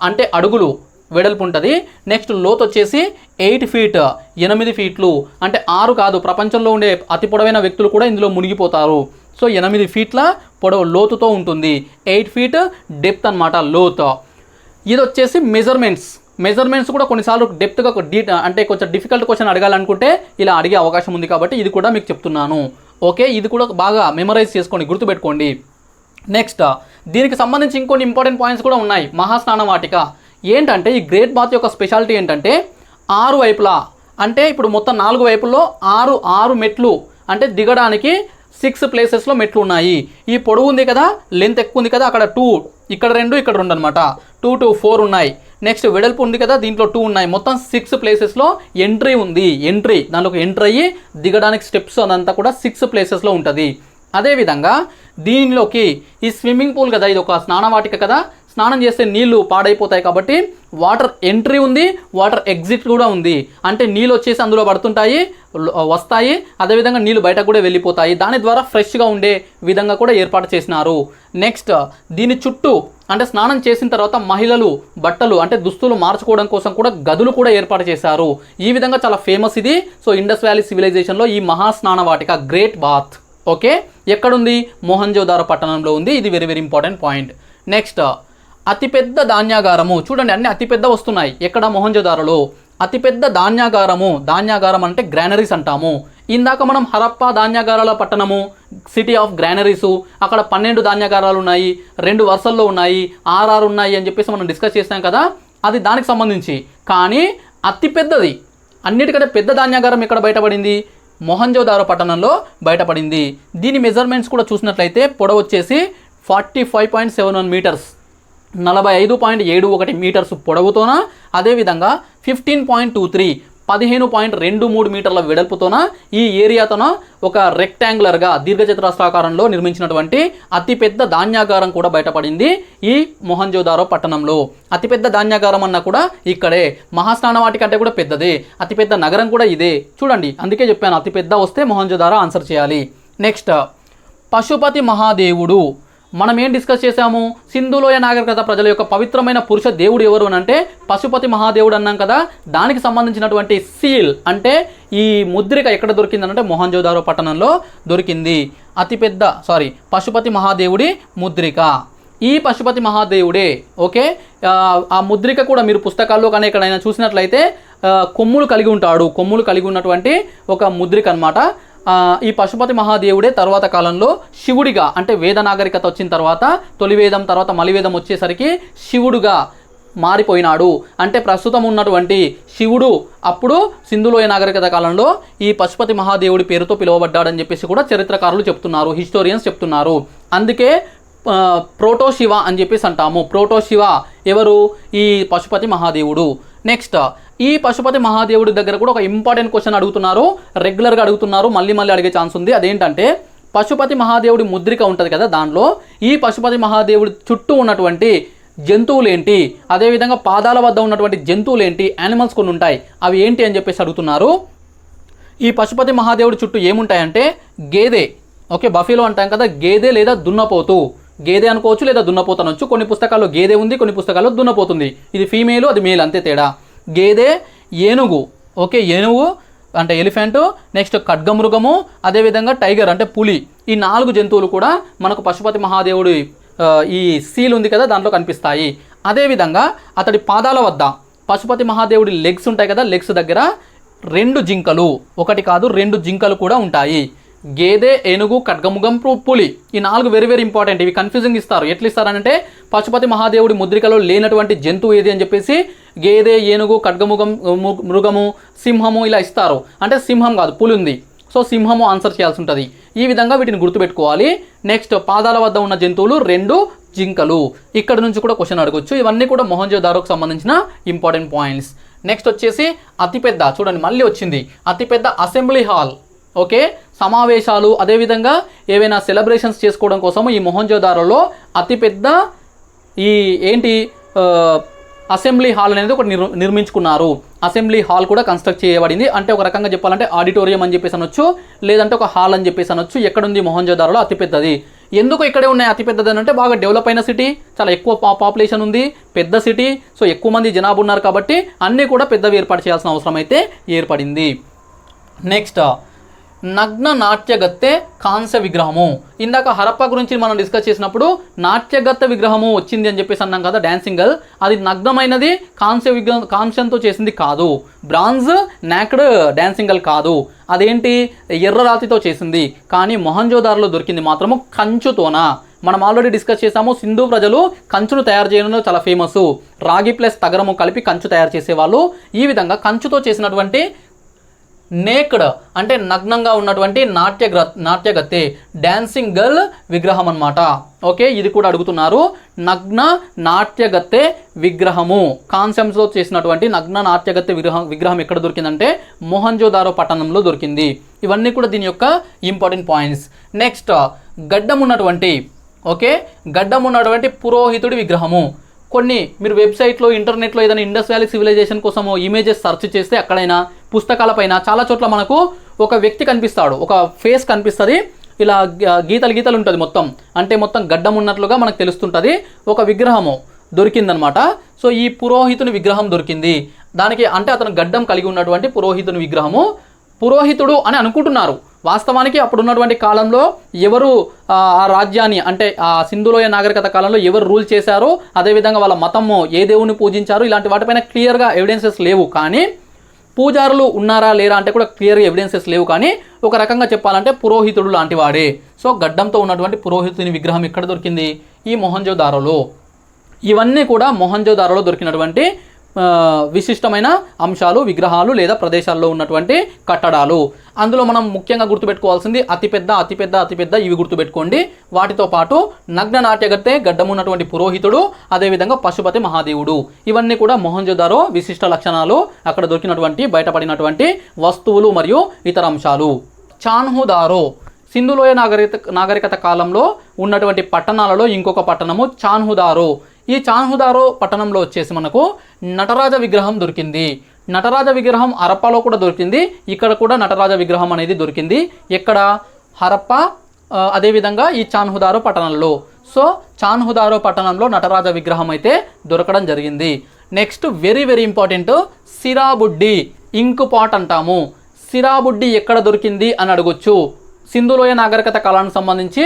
అంటే అడుగులు వెడల్పు ఉంటుంది. నెక్స్ట్ లోతు వచ్చేసి 8 ఫీట్, 8 ఫీట్లు అంటే 6 కాదు, ప్రపంచంలో ఉండే అతి పొడవైన వ్యక్తులు కూడా ఇందులో మునిగిపోతారు. సో 8 ఫీట్ల పొడవు లోతుతో ఉంటుంది. 8 ఫీట్ డెప్త్ అనమాట, లోతు. ఇది వచ్చేసి మెజర్మెంట్స్ కూడా కొన్నిసార్లు డెప్త్గా అంటే కొంచెం డిఫికల్ట్ క్వశ్చన్ అడగాలనుకుంటే ఇలా అడిగే అవకాశం ఉంది కాబట్టి ఇది కూడా మీకు చెప్తున్నాను. ఓకే, ఇది కూడా బాగా మెమరైజ్ చేసుకోండి, గుర్తుపెట్టుకోండి. నెక్స్ట్ దీనికి సంబంధించి ఇంకొన్ని ఇంపార్టెంట్ పాయింట్స్ కూడా ఉన్నాయి. మహాస్నానవాటిక ఏంటంటే ఈ గ్రేట్ బాత్ యొక్క స్పెషాలిటీ ఏంటంటే 6 వైపులా, అంటే ఇప్పుడు మొత్తం 4 వైపుల్లో 6 మెట్లు, అంటే దిగడానికి 6 ప్లేసెస్లో మెట్లు ఉన్నాయి. ఈ పొడవు ఉంది కదా, లెంత్ ఎక్కువ ఉంది కదా, అక్కడ 2, ఇక్కడ 2, ఇక్కడ 2 అనమాట, 2 to 4 ఉన్నాయి. నెక్స్ట్ వెడల్పు ఉంది కదా, దీంట్లో 2 ఉన్నాయి. మొత్తం 6 ప్లేసెస్లో ఎంట్రీ ఉంది. దాంట్లోకి ఎంట్రీ అయ్యి దిగడానికి స్టెప్స్ అదంతా కూడా 6 ప్లేసెస్లో ఉంటుంది. అదేవిధంగా దీనిలోకి ఈ స్విమ్మింగ్ పూల్ కదా, ఇది ఒక స్నానవాటిక కదా, స్నానం చేస్తే నీళ్లు పాడైపోతాయి కాబట్టి వాటర్ ఎంట్రీ ఉంది, వాటర్ ఎగ్జిట్ కూడా ఉంది. అంటే నీళ్ళు వచ్చేసి అందులో పడుతుంటాయి, వస్తాయి, అదేవిధంగా నీళ్ళు బయటకు కూడా వెళ్ళిపోతాయి. దాని ద్వారా ఫ్రెష్గా ఉండే విధంగా కూడా ఏర్పాటు చేసినారు. నెక్స్ట్ దీని చుట్టూ అంటే స్నానం చేసిన తర్వాత మహిళలు బట్టలు అంటే దుస్తులు మార్చుకోవడం కోసం కూడా గదులు కూడా ఏర్పాటు చేశారు. ఈ విధంగా చాలా ఫేమస్ ఇది. సో ఇండస్ వ్యాలీ సివిలైజేషన్లో ఈ మహాస్నానవాటిక గ్రేట్ బాత్, ఓకే, ఎక్కడుంది? మొహంజోదారో పట్టణంలో ఉంది. ఇది very very important point. Next అతిపెద్ద ధాన్యాగారము. చూడండి, అన్ని అతిపెద్ద వస్తున్నాయి. ఎక్కడ? మొహంజోదారోలో. అతిపెద్ద ధాన్యాగారం అంటే గ్రానరీస్ అంటాము. ఇందాక మనం హరప్పా ధాన్యాగారాల పట్టణము, సిటీ ఆఫ్ గ్రానరీసు, అక్కడ 12 ధాన్యాగారాలు ఉన్నాయి, 2 వరుసల్లో ఉన్నాయి, 6 ఉన్నాయి అని చెప్పేసి మనం డిస్కస్ చేసాం కదా, అది దానికి సంబంధించి. కానీ అతిపెద్దది, అన్నిటికంటే పెద్ద ధాన్యాగారం ఎక్కడ బయటపడింది? మొహంజోదారో పట్టణంలో బయటపడింది. దీని మెజర్మెంట్స్ కూడా చూసినట్లయితే పొడవు వచ్చేసి 45.71 మీటర్స్, 45.71 మీటర్స్ పొడవుతోన, అదేవిధంగా 15.23 15.23 మీటర్ల వెడల్పుతోన ఈ ఏరియాతోన ఒక రెక్టాంగులర్గా దీర్ఘచతురస్రాకారంలో నిర్మించినటువంటి అతిపెద్ద ధాన్యాగారం కూడా బయటపడింది ఈ మొహంజోదారో పట్టణంలో. అతిపెద్ద ధాన్యాగారం అన్నా కూడా ఇక్కడే, మహాస్నానవాటి కంటే కూడా పెద్దదే, అతిపెద్ద నగరం కూడా ఇదే. చూడండి, అందుకే చెప్పాను అతిపెద్ద వస్తే మొహంజోదారో ఆన్సర్ చేయాలి. నెక్స్ట్, పశుపతి మహాదేవుడు. మనం ఏం డిస్కస్ చేసాము? సింధులోయ నాగరికత ప్రజల యొక్క పవిత్రమైన పురుష దేవుడు ఎవరు అని అంటే పశుపతి మహాదేవుడు అన్నాం కదా. దానికి సంబంధించినటువంటి సీల్ అంటే ఈ ముద్రిక ఎక్కడ దొరికిందనంటే మొహంజోదారో పట్టణంలో దొరికింది. పశుపతి మహాదేవుడి ముద్రిక. ఈ పశుపతి మహాదేవుడే. ఓకే, ఆ ముద్రిక కూడా మీరు పుస్తకాల్లో కానీ ఎక్కడైనా చూసినట్లయితే కొమ్ములు కలిగి ఉంటాడు. కొమ్ములు కలిగి ఉన్నటువంటి ఒక ముద్రిక అనమాట. ఈ పశుపతి మహాదేవుడే తర్వాత కాలంలో శివుడిగా, అంటే వేద నాగరికత వచ్చిన తర్వాత, తొలి వేదం తర్వాత మలివేదం వచ్చేసరికి శివుడుగా మారిపోయినాడు. అంటే ప్రస్తుతం ఉన్నటువంటి శివుడు అప్పుడు సింధులోయ నాగరికత కాలంలో ఈ పశుపతి మహాదేవుడి పేరుతో పిలువబడ్డాడని చెప్పేసి కూడా చరిత్రకారులు చెప్తున్నారు, హిస్టోరియన్స్ చెప్తున్నారు. అందుకే ప్రోటోశివ అని చెప్పేసి అంటాము. ప్రోటోశివ ఎవరు? ఈ పశుపతి మహాదేవుడు. నెక్స్ట్, ఈ పశుపతి మహాదేవుడి దగ్గర కూడా ఒక ఇంపార్టెంట్ క్వశ్చన్ అడుగుతున్నారు, రెగ్యులర్గా అడుగుతున్నారు, మళ్ళీ అడిగే ఛాన్స్ ఉంది. అదేంటంటే పశుపతి మహాదేవుడి ముద్రిక ఉంటుంది కదా, దానిలో ఈ పశుపతి మహాదేవుడి చుట్టూ ఉన్నటువంటి జంతువులు ఏంటి, అదేవిధంగా పాదాల వద్ద ఉన్నటువంటి జంతువులు ఏంటి, యానిమల్స్ కొన్ని ఉంటాయి, అవి ఏంటి అని చెప్పేసి అడుగుతున్నారు. ఈ పశుపతి మహాదేవుడి చుట్టూ ఏముంటాయంటే గేదె. ఓకే, బఫీలో అంటాం కదా, గేదె లేదా దున్నపోతు. గేదె అనుకోవచ్చు లేదా దున్నపోతు అనొచ్చు. కొన్ని పుస్తకాల్లో గేదె ఉంది, కొన్ని పుస్తకాల్లో దున్నపోతుంది. ఇది ఫీమేలు, అది మేల్, అంతే తేడా. గేదె, ఏనుగు. ఓకే, ఏనుగు అంటే ఎలిఫెంట్, నెక్స్ట్ ఖడ్గమృగము, అదేవిధంగా టైగర్ అంటే పులి. ఈ 4 జంతువులు కూడా మనకు పశుపతి మహాదేవుడి ఈ సీల్ ఉంది కదా దాంట్లో కనిపిస్తాయి. అదేవిధంగా అతడి పాదాల వద్ద పశుపతి మహాదేవుడి లెగ్స్ ఉంటాయి కదా, లెగ్స్ దగ్గర 2 జింకలు, ఒకటి కాదు 2 జింకలు కూడా ఉంటాయి. గేదె, ఏనుగు, ఖడ్గముగం, పులి, ఈ 4 వెరీ వెరీ ఇంపార్టెంట్. ఇవి కన్ఫ్యూజింగ్ ఇస్తారు. ఎట్లా ఇస్తారనంటే పశుపతి మహాదేవుడి ముద్రికలో లేనటువంటి జంతువు ఏది అని చెప్పేసి గేదె, ఏనుగు, ఖడ్గముగం, మృగము, సింహము ఇలా ఇస్తారు. అంటే సింహం కాదు, పులి ఉంది, సో సింహము ఆన్సర్ చేయాల్సి ఉంటుంది. ఈ విధంగా వీటిని గుర్తుపెట్టుకోవాలి. నెక్స్ట్, పాదాల వద్ద ఉన్న జంతువులు 2 జింకలు. ఇక్కడ నుంచి కూడా క్వశ్చన్ అడగొచ్చు. ఇవన్నీ కూడా మొహంజోదారోకు సంబంధించిన ఇంపార్టెంట్ పాయింట్స్. నెక్స్ట్ వచ్చేసి అతిపెద్ద, చూడండి మళ్ళీ వచ్చింది, అతిపెద్ద అసెంబ్లీ హాల్. ఓకే, సమావేశాలు అదేవిధంగా ఏవైనా సెలబ్రేషన్స్ చేసుకోవడం కోసం ఈ మొహంజోదారోలో అతిపెద్ద ఈ ఏంటి అసెంబ్లీ హాల్ అనేది ఒకటి నిర్మించుకున్నారు. అసెంబ్లీ హాల్ కూడా కన్స్ట్రక్ట్ చేయబడింది. అంటే ఒక రకంగా చెప్పాలంటే ఆడిటోరియం అని చెప్పేసి అనొచ్చు, లేదంటే ఒక హాల్ అని చెప్పేసి అనొచ్చు. ఎక్కడుంది? మొహంజోదారోలో అతిపెద్దది. ఎందుకు ఇక్కడే ఉన్నాయి అతిపెద్దది అంటే బాగా డెవలప్ అయిన సిటీ, చాలా ఎక్కువ పాపులేషన్ ఉంది, పెద్ద సిటీ, సో ఎక్కువ మంది జనాభా ఉన్నారు కాబట్టి అన్నీ కూడా పెద్దవి ఏర్పాటు చేయాల్సిన అవసరం అయితే ఏర్పడింది. నెక్స్ట్, నగ్న నాట్యగత్తె కాంస్య విగ్రహము. ఇందాక హరప్ప గురించి మనం డిస్కస్ చేసినప్పుడు నాట్యగత్తె విగ్రహము వచ్చింది అని చెప్పేసి అన్నాం కదా, డాన్సింగ్ గర్ల్. అది నగ్నమైనది, కాంస్యంతో చేసింది కాదు. బ్రాంజ్ నాక్డ్ డాన్సింగ్ గర్ల్ కాదు. అదేంటి? ఎర్ర రాతితో చేసింది. కానీ మొహంజోదారోలో దొరికింది మాత్రము కంచుతోన. మనం ఆల్రెడీ డిస్కస్ చేసాము, సింధు ప్రజలు కంచును తయారు చేయడంలో చాలా ఫేమస్. రాగి ప్లస్ తగరము కలిపి కంచు తయారు చేసేవాళ్ళు. ఈ విధంగా కంచుతో చేసినటువంటి నేక్డ్ అంటే నగ్నంగా ఉన్నటువంటి నాట్యగత్తె డాన్సింగ్ గర్ల్ విగ్రహం అన్నమాట. ఓకే, ఇది కూడా అడుగుతున్నారు. నగ్న నాట్యగత్తె విగ్రహము, కాంస్యంతో చేసినటువంటి నగ్న నాట్యగత్తె విగ్రహం ఎక్కడ దొరికిందంటే మొహంజోదారో పట్టణంలో దొరికింది. ఇవన్నీ కూడా దీని యొక్క ఇంపార్టెంట్ పాయింట్స్. నెక్స్ట్, గడ్డం ఉన్నటువంటి పురోహితుడి విగ్రహము. కొన్ని మీరు వెబ్సైట్లో, ఇంటర్నెట్లో ఏదైనా ఇండస్ వ్యాలీ సివిలైజేషన్ కోసం ఇమేజెస్ సెర్చ్ చేస్తే అక్కడైనా పుస్తకాలపైన చాలా చోట్ల మనకు ఒక వ్యక్తి కనిపిస్తాడు, ఒక ఫేస్ కనిపిస్తుంది, ఇలా గీతలు ఉంటుంది మొత్తం, అంటే మొత్తం గడ్డం ఉన్నట్లుగా మనకు తెలుస్తుంటుంది. ఒక విగ్రహము దొరికిందనమాట. సో ఈ పురోహితుని విగ్రహం దొరికింది. దానికి అంటే అతను గడ్డం కలిగి ఉన్నటువంటి పురోహితుని విగ్రహము. పురోహితుడు అని అనుకుంటున్నారు. వాస్తవానికి అప్పుడున్నటువంటి కాలంలో ఎవరు ఆ రాజ్యాన్ని అంటే ఆ సింధులోయ నాగరికత కాలంలో ఎవరు రూల్ చేశారో, అదేవిధంగా వాళ్ళ మతము ఏ దేవుని పూజించారు, ఇలాంటి వాటిపైన క్లియర్గా ఎవిడెన్సెస్ లేవు. కానీ పూజారులు ఉన్నారా లేరా అంటే కూడా క్లియర్గా ఎవిడెన్సెస్ లేవు. కానీ ఒక రకంగా చెప్పాలంటే పురోహితుడు లాంటి వాడే. సో గడ్డంతో ఉన్నటువంటి పురోహితుని విగ్రహం ఎక్కడ దొరికింది? ఈ మొహంజోదారోలో. ఇవన్నీ కూడా మొహంజోదారోలో దొరికినటువంటి విశిష్టమైన అంశాలు, విగ్రహాలు లేదా ప్రదేశాల్లో ఉన్నటువంటి కట్టడాలు. అందులో మనం ముఖ్యంగా గుర్తుపెట్టుకోవాల్సింది అతిపెద్ద ఇవి గుర్తుపెట్టుకోండి. వాటితో పాటు నగ్న నాట్యగత్తె, గడ్డమున్నటువంటి పురోహితుడు, అదేవిధంగా పశుపతి మహాదేవుడు, ఇవన్నీ కూడా మొహంజోదారో విశిష్ట లక్షణాలు, అక్కడ దొరికినటువంటి బయటపడినటువంటి వస్తువులు మరియు ఇతర అంశాలు. చాన్హుదారో సింధులోయ నాగరికత కాలంలో ఉన్నటువంటి పట్టణాలలో ఇంకొక పట్టణము చాన్హుదారో. ఈ చాన్హుదారో పట్టణంలో వచ్చేసి మనకు నటరాజ విగ్రహం దొరికింది. నటరాజ విగ్రహం హరప్పాలో కూడా దొరికింది, ఇక్కడ కూడా నటరాజ విగ్రహం అనేది దొరికింది. ఎక్కడ? హరప్ప, అదేవిధంగా ఈ చాన్హుదారో పట్టణంలో. సో చాన్హుదారో పట్టణంలో నటరాజ విగ్రహం అయితే దొరకడం జరిగింది. నెక్స్ట్ వెరీ ఇంపార్టెంట్, సిరాబుడ్డి, ఇంకు పాట్ అంటాము. సిరాబుడ్డి ఎక్కడ దొరికింది అని అడగొచ్చు. సింధులోయ నాగరికత కాలానికి సంబంధించి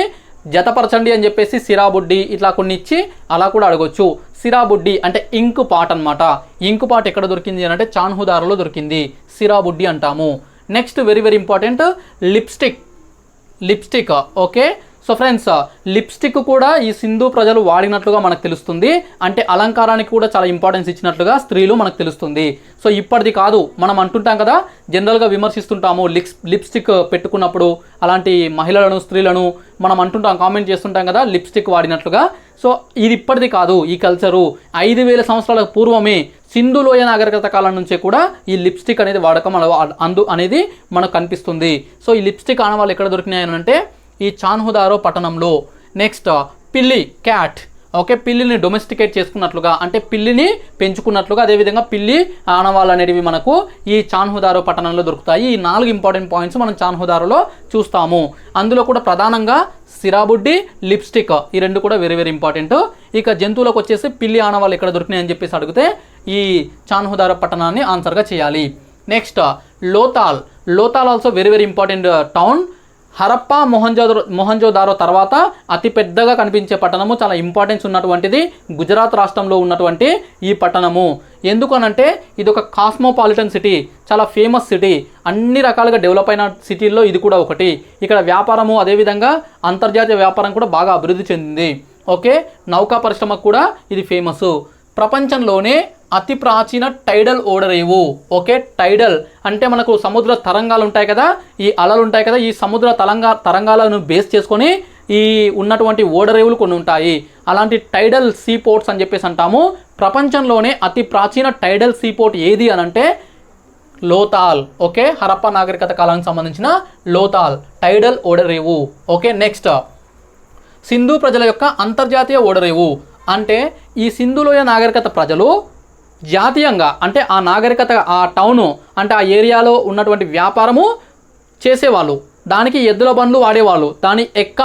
జతపరచండి అని చెప్పేసి సిరాబుడ్డి ఇట్లా కొన్ని ఇచ్చి అలా కూడా అడగొచ్చు. సిరాబుడ్డి అంటే ఇంకు పాట్ అనమాట. ఇంకు పాట్ ఎక్కడ దొరికింది అని అంటే చాన్హుదారోలో దొరికింది, సిరాబుడ్డి అంటాము. Next very important, lipstick. Okay, so friends, lipstick కూడా ఈ సింధు ప్రజలు వాడినట్లుగా మనకు తెలుస్తుంది. అంటే అలంకారానికి కూడా చాలా ఇంపార్టెన్స్ ఇచ్చినట్లుగా స్త్రీలు మనకు తెలుస్తుంది. సో ఇప్పటిది కాదు, మనం అంటుంటాం కదా, జనరల్గా విమర్శిస్తుంటాము లిప్స్టిక్ పెట్టుకున్నప్పుడు అలాంటి మహిళలను, స్త్రీలను మనం అంటుంటాం, కామెంట్ చేస్తుంటాం కదా లిప్స్టిక్ వాడినట్లుగా. సో ఇది ఇప్పటిది కాదు, ఈ కల్చరు 5000 సంవత్సరాల పూర్వమే సింధులోయ నాగరికత కాలం నుంచే కూడా ఈ లిప్స్టిక్ అనేది వాడకం అనేది మనకు కనిపిస్తుంది. సో ఈ లిప్స్టిక్ ఆనవాళ్ళు ఎక్కడ దొరికినాయని అంటే ఈ చాన్హుదారో పట్టణంలో. నెక్స్ట్ పిల్లి, క్యాట్. ఓకే, పిల్లిని డొమెస్టికేట్ చేసుకున్నట్లుగా అంటే పిల్లిని పెంచుకున్నట్లుగా, అదేవిధంగా పిల్లి ఆనవాళ్ళు అనేవి మనకు ఈ చాన్హుదారో పట్టణంలో దొరుకుతాయి. ఈ 4 ఇంపార్టెంట్ పాయింట్స్ మనం చాన్హుదారోలో చూస్తాము. అందులో కూడా ప్రధానంగా సిరాబుడ్డి, లిప్స్టిక్, ఈ రెండు కూడా వెరీ ఇంపార్టెంట్. ఇక జంతువులకు వచ్చేసి పిల్లి ఆనవాళ్ళు ఎక్కడ దొరికినాయి అని చెప్పేసి అడిగితే ఈ చాన్హుదారో పట్టణాన్ని ఆన్సర్గా చేయాలి. Next Lothal also very important town. Harappa, Mohenjo-daro తర్వాత అతి పెద్దగా కనిపించే పట్టణము, చాలా ఇంపార్టెన్స్ ఉన్నటువంటిది గుజరాత్ రాష్ట్రంలో ఉన్నటువంటి ఈ పట్టణము. ఎందుకనంటే ఇది ఒక కాస్మోపాలిటన్ సిటీ, చాలా ఫేమస్ సిటీ, అన్ని రకాలుగా డెవలప్ అయిన సిటీల్లో ఇది కూడా ఒకటి. ఇక్కడ వ్యాపారము, అదేవిధంగా అంతర్జాతీయ వ్యాపారం కూడా బాగా అభివృద్ధి చెందింది. ఓకే, నౌకా పరిశ్రమకు కూడా ఇది ఫేమస్. ప్రపంచంలోనే అతి ప్రాచీన టైడల్ ఓడరేవు. ఓకే, టైడల్ అంటే మనకు సముద్ర తరంగాలు ఉంటాయి కదా, ఈ అలలు ఉంటాయి కదా, ఈ సముద్ర తరంగాలను బేస్ చేసుకొని ఈ ఉన్నటువంటి ఓడరేవులు కొన్ని ఉంటాయి. అలాంటి టైడల్ సీ పోర్ట్స్ అని చెప్పేసి అంటాము. ప్రపంచంలోనే అతి ప్రాచీన టైడల్ సీ పోర్ట్ ఏది అని అంటే లోతాల్. ఓకే, హరప్పా నాగరికత కాలానికి సంబంధించిన లోతాల్ టైడల్ ఓడరేవు. ఓకే, నెక్స్ట్ సింధు ప్రజల యొక్క అంతర్జాతీయ ఓడరేవు. అంటే ఈ సింధులోయ నాగరికత ప్రజలు జాతీయంగా అంటే ఆ నాగరికత, ఆ టౌను అంటే ఆ ఏరియాలో ఉన్నటువంటి వ్యాపారము చేసేవాళ్ళు, దానికి ఎద్దుల బండ్లు వాడేవాళ్ళు, దాని ఎక్క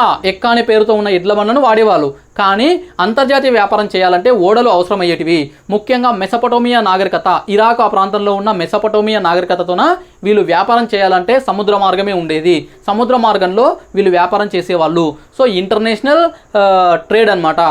అనే పేరుతో ఉన్న ఎడ్ల బండ్లను వాడేవాళ్ళు. కానీ అంతర్జాతీయ వ్యాపారం చేయాలంటే ఓడలు అవసరమయ్యేటివి. ముఖ్యంగా మెసపటోమియా నాగరికత, ఇరాక్ ఆ ప్రాంతంలో ఉన్న మెసపటోమియా నాగరికతతోన వీళ్ళు వ్యాపారం చేయాలంటే సముద్ర మార్గమే ఉండేది. సముద్ర మార్గంలో వీళ్ళు వ్యాపారం చేసేవాళ్ళు. సో ఇంటర్నేషనల్ ట్రేడ్ అనమాట,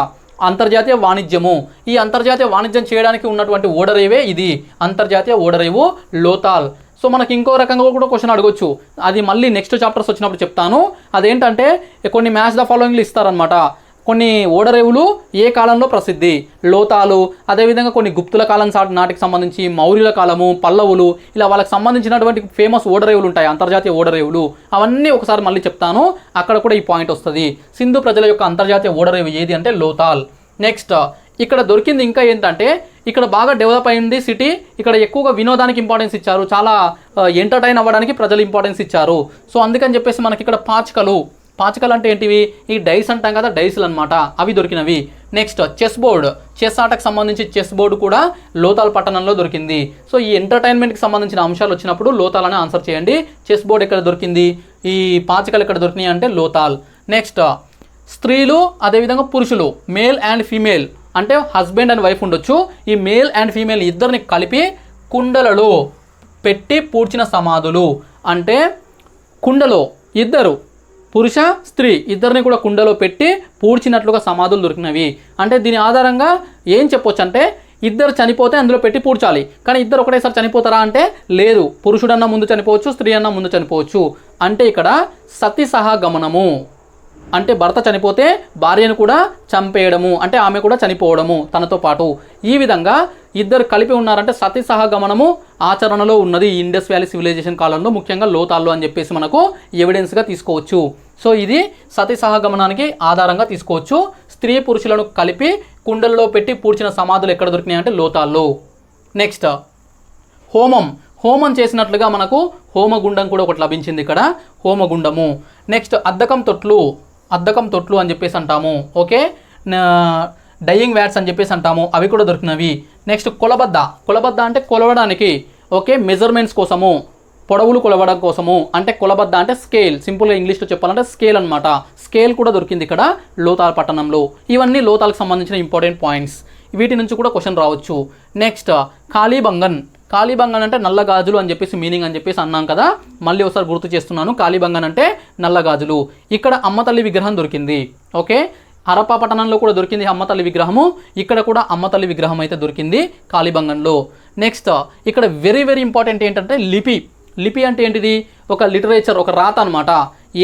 అంతర్జాతీయ వాణిజ్యము. ఈ అంతర్జాతీయ వాణిజ్యం చేయడానికి ఉన్నటువంటి ఓడరేవే ఇది, అంతర్జాతీయ ఓడరేవు లోతాల్. సో మనకి ఇంకో రకంగా కూడా క్వశ్చన్ అడగొచ్చు, అది మళ్ళీ నెక్స్ట్ చాప్టర్స్ వచ్చినప్పుడు చెప్తాను. అదేంటంటే కొన్ని మ్యాచ్ ద ఫాలోయింగ్లు ఇస్తారనమాట. కొన్ని ఓడరేవులు ఏ కాలంలో ప్రసిద్ధి, లోతాలు, అదేవిధంగా కొన్ని గుప్తుల కాలం నాటికి సంబంధించి, మౌర్యుల కాలము, పల్లవులు, ఇలా వాళ్ళకి సంబంధించినటువంటి ఫేమస్ ఓడరేవులు ఉంటాయి, అంతర్జాతీయ ఓడరేవులు. అవన్నీ ఒకసారి మళ్ళీ చెప్తాను, అక్కడ కూడా ఈ పాయింట్ వస్తుంది. సింధు ప్రజల యొక్క అంతర్జాతీయ ఓడరేవు ఏది అంటే లోతాల్. నెక్స్ట్ ఇక్కడ దొరికింది ఇంకా ఏంటంటే, ఇక్కడ బాగా డెవలప్ అయింది సిటీ, ఇక్కడ ఎక్కువగా వినోదానికి ఇంపార్టెన్స్ ఇచ్చారు, చాలా ఎంటర్టైన్ అవ్వడానికి ప్రజలు ఇంపార్టెన్స్ ఇచ్చారు. సో అందుకని చెప్పేసి మనకి ఇక్కడ పాచికలు అంటే ఏంటివి, ఈ డైస్ అంటాం కదా, డైస్లు అనమాట, అవి దొరికినవి. నెక్స్ట్ చెస్ ఆటకు సంబంధించి చెస్ బోర్డు కూడా లోతాల్ పట్టణంలో దొరికింది. సో ఈ ఎంటర్టైన్మెంట్కి సంబంధించిన అంశాలు వచ్చినప్పుడు లోతాల్ అని ఆన్సర్ చేయండి. చెస్ బోర్డు ఎక్కడ దొరికింది, ఈ పాచికలు ఎక్కడ దొరికినాయి అంటే లోతాల్. నెక్స్ట్ స్త్రీలు, అదేవిధంగా పురుషులు, మేల్ అండ్ ఫీమేల్ అంటే హస్బెండ్ అండ్ వైఫ్ ఉండొచ్చు. ఈ మేల్ అండ్ ఫీమేల్ ఇద్దరిని కలిపి కుండలలో పెట్టి పూడ్చిన సమాధులు. అంటే కుండలో ఇద్దరు, పురుష స్త్రీ ఇద్దరిని కూడా కుండలో పెట్టి పూడ్చినట్లుగా సమాధులు దొరికినవి. అంటే దీని ఆధారంగా ఏం చెప్పొచ్చు అంటే, ఇద్దరు చనిపోతే అందులో పెట్టి పూడ్చాలి, కానీ ఇద్దరు ఒకటేసారి చనిపోతారా అంటే లేదు, పురుషుడన్నా ముందు చనిపోవచ్చు, స్త్రీ అన్నా ముందు చనిపోవచ్చు. అంటే ఇక్కడ సతీ సహగమనము, అంటే భర్త చనిపోతే భార్యను కూడా చంపేయడము, అంటే ఆమె కూడా చనిపోవడము తనతో పాటు. ఈ విధంగా ఇద్దరు కలిపి ఉన్నారంటే సతీ సహగమనము ఆచరణలో ఉన్నది ఈ ఇండస్ వ్యాలీ సివిలైజేషన్ కాలంలో, ముఖ్యంగా లోతాల్లో అని చెప్పేసి మనకు ఎవిడెన్స్గా తీసుకోవచ్చు. సో ఇది సతీ సహగమనానికి ఆధారంగా తీసుకోవచ్చు. స్త్రీ పురుషులను కలిపి కుండల్లో పెట్టి పూడ్చిన సమాధులు ఎక్కడ దొరికినాయి అంటే లోతాల్లో. నెక్స్ట్ హోమం చేసినట్లుగా మనకు హోమగుండం కూడా ఒకటి లభించింది ఇక్కడ, హోమగుండము. నెక్స్ట్ అద్దకం తొట్లు అని చెప్పేసి అంటాము. ఓకే, డయింగ్ వ్యాట్స్ అని చెప్పేసి అంటాము, అవి కూడా దొరికినవి. నెక్స్ట్ కొలబద్ద అంటే కొలవడానికి, ఓకే, మెజర్మెంట్స్ కోసము, పొడవులు కొలవడం కోసము, అంటే కొలబద్ద అంటే స్కేల్, సింపుల్గా ఇంగ్లీష్లో చెప్పాలంటే స్కేల్ అనమాట. స్కేల్ కూడా దొరికింది ఇక్కడ లోతాల్ పట్టణంలో. ఇవన్నీ లోతాలకు సంబంధించిన ఇంపార్టెంట్ పాయింట్స్, వీటి నుంచి కూడా క్వశ్చన్ రావచ్చు. నెక్స్ట్ కాళీబంగన్ అంటే నల్ల గాజులు అని చెప్పేసి మీనింగ్ అని చెప్పేసి అన్నాం కదా, మళ్ళీ ఒకసారి గుర్తు చేస్తున్నాను. కాళీబంగన్ అంటే నల్ల గాజులు. ఇక్కడ అమ్మతల్లి విగ్రహం దొరికింది. ఓకే, హరప్పా పట్టణంలో కూడా దొరికింది అమ్మతల్లి విగ్రహము, ఇక్కడ కూడా అమ్మతల్లి విగ్రహం అయితే దొరికింది కాళీబంగన్లో. నెక్స్ట్ ఇక్కడ వెరీ వెరీ ఇంపార్టెంట్ ఏంటంటే లిపి అంటే ఏంటిది? ఒక లిటరేచర్, ఒక రాత అనమాట.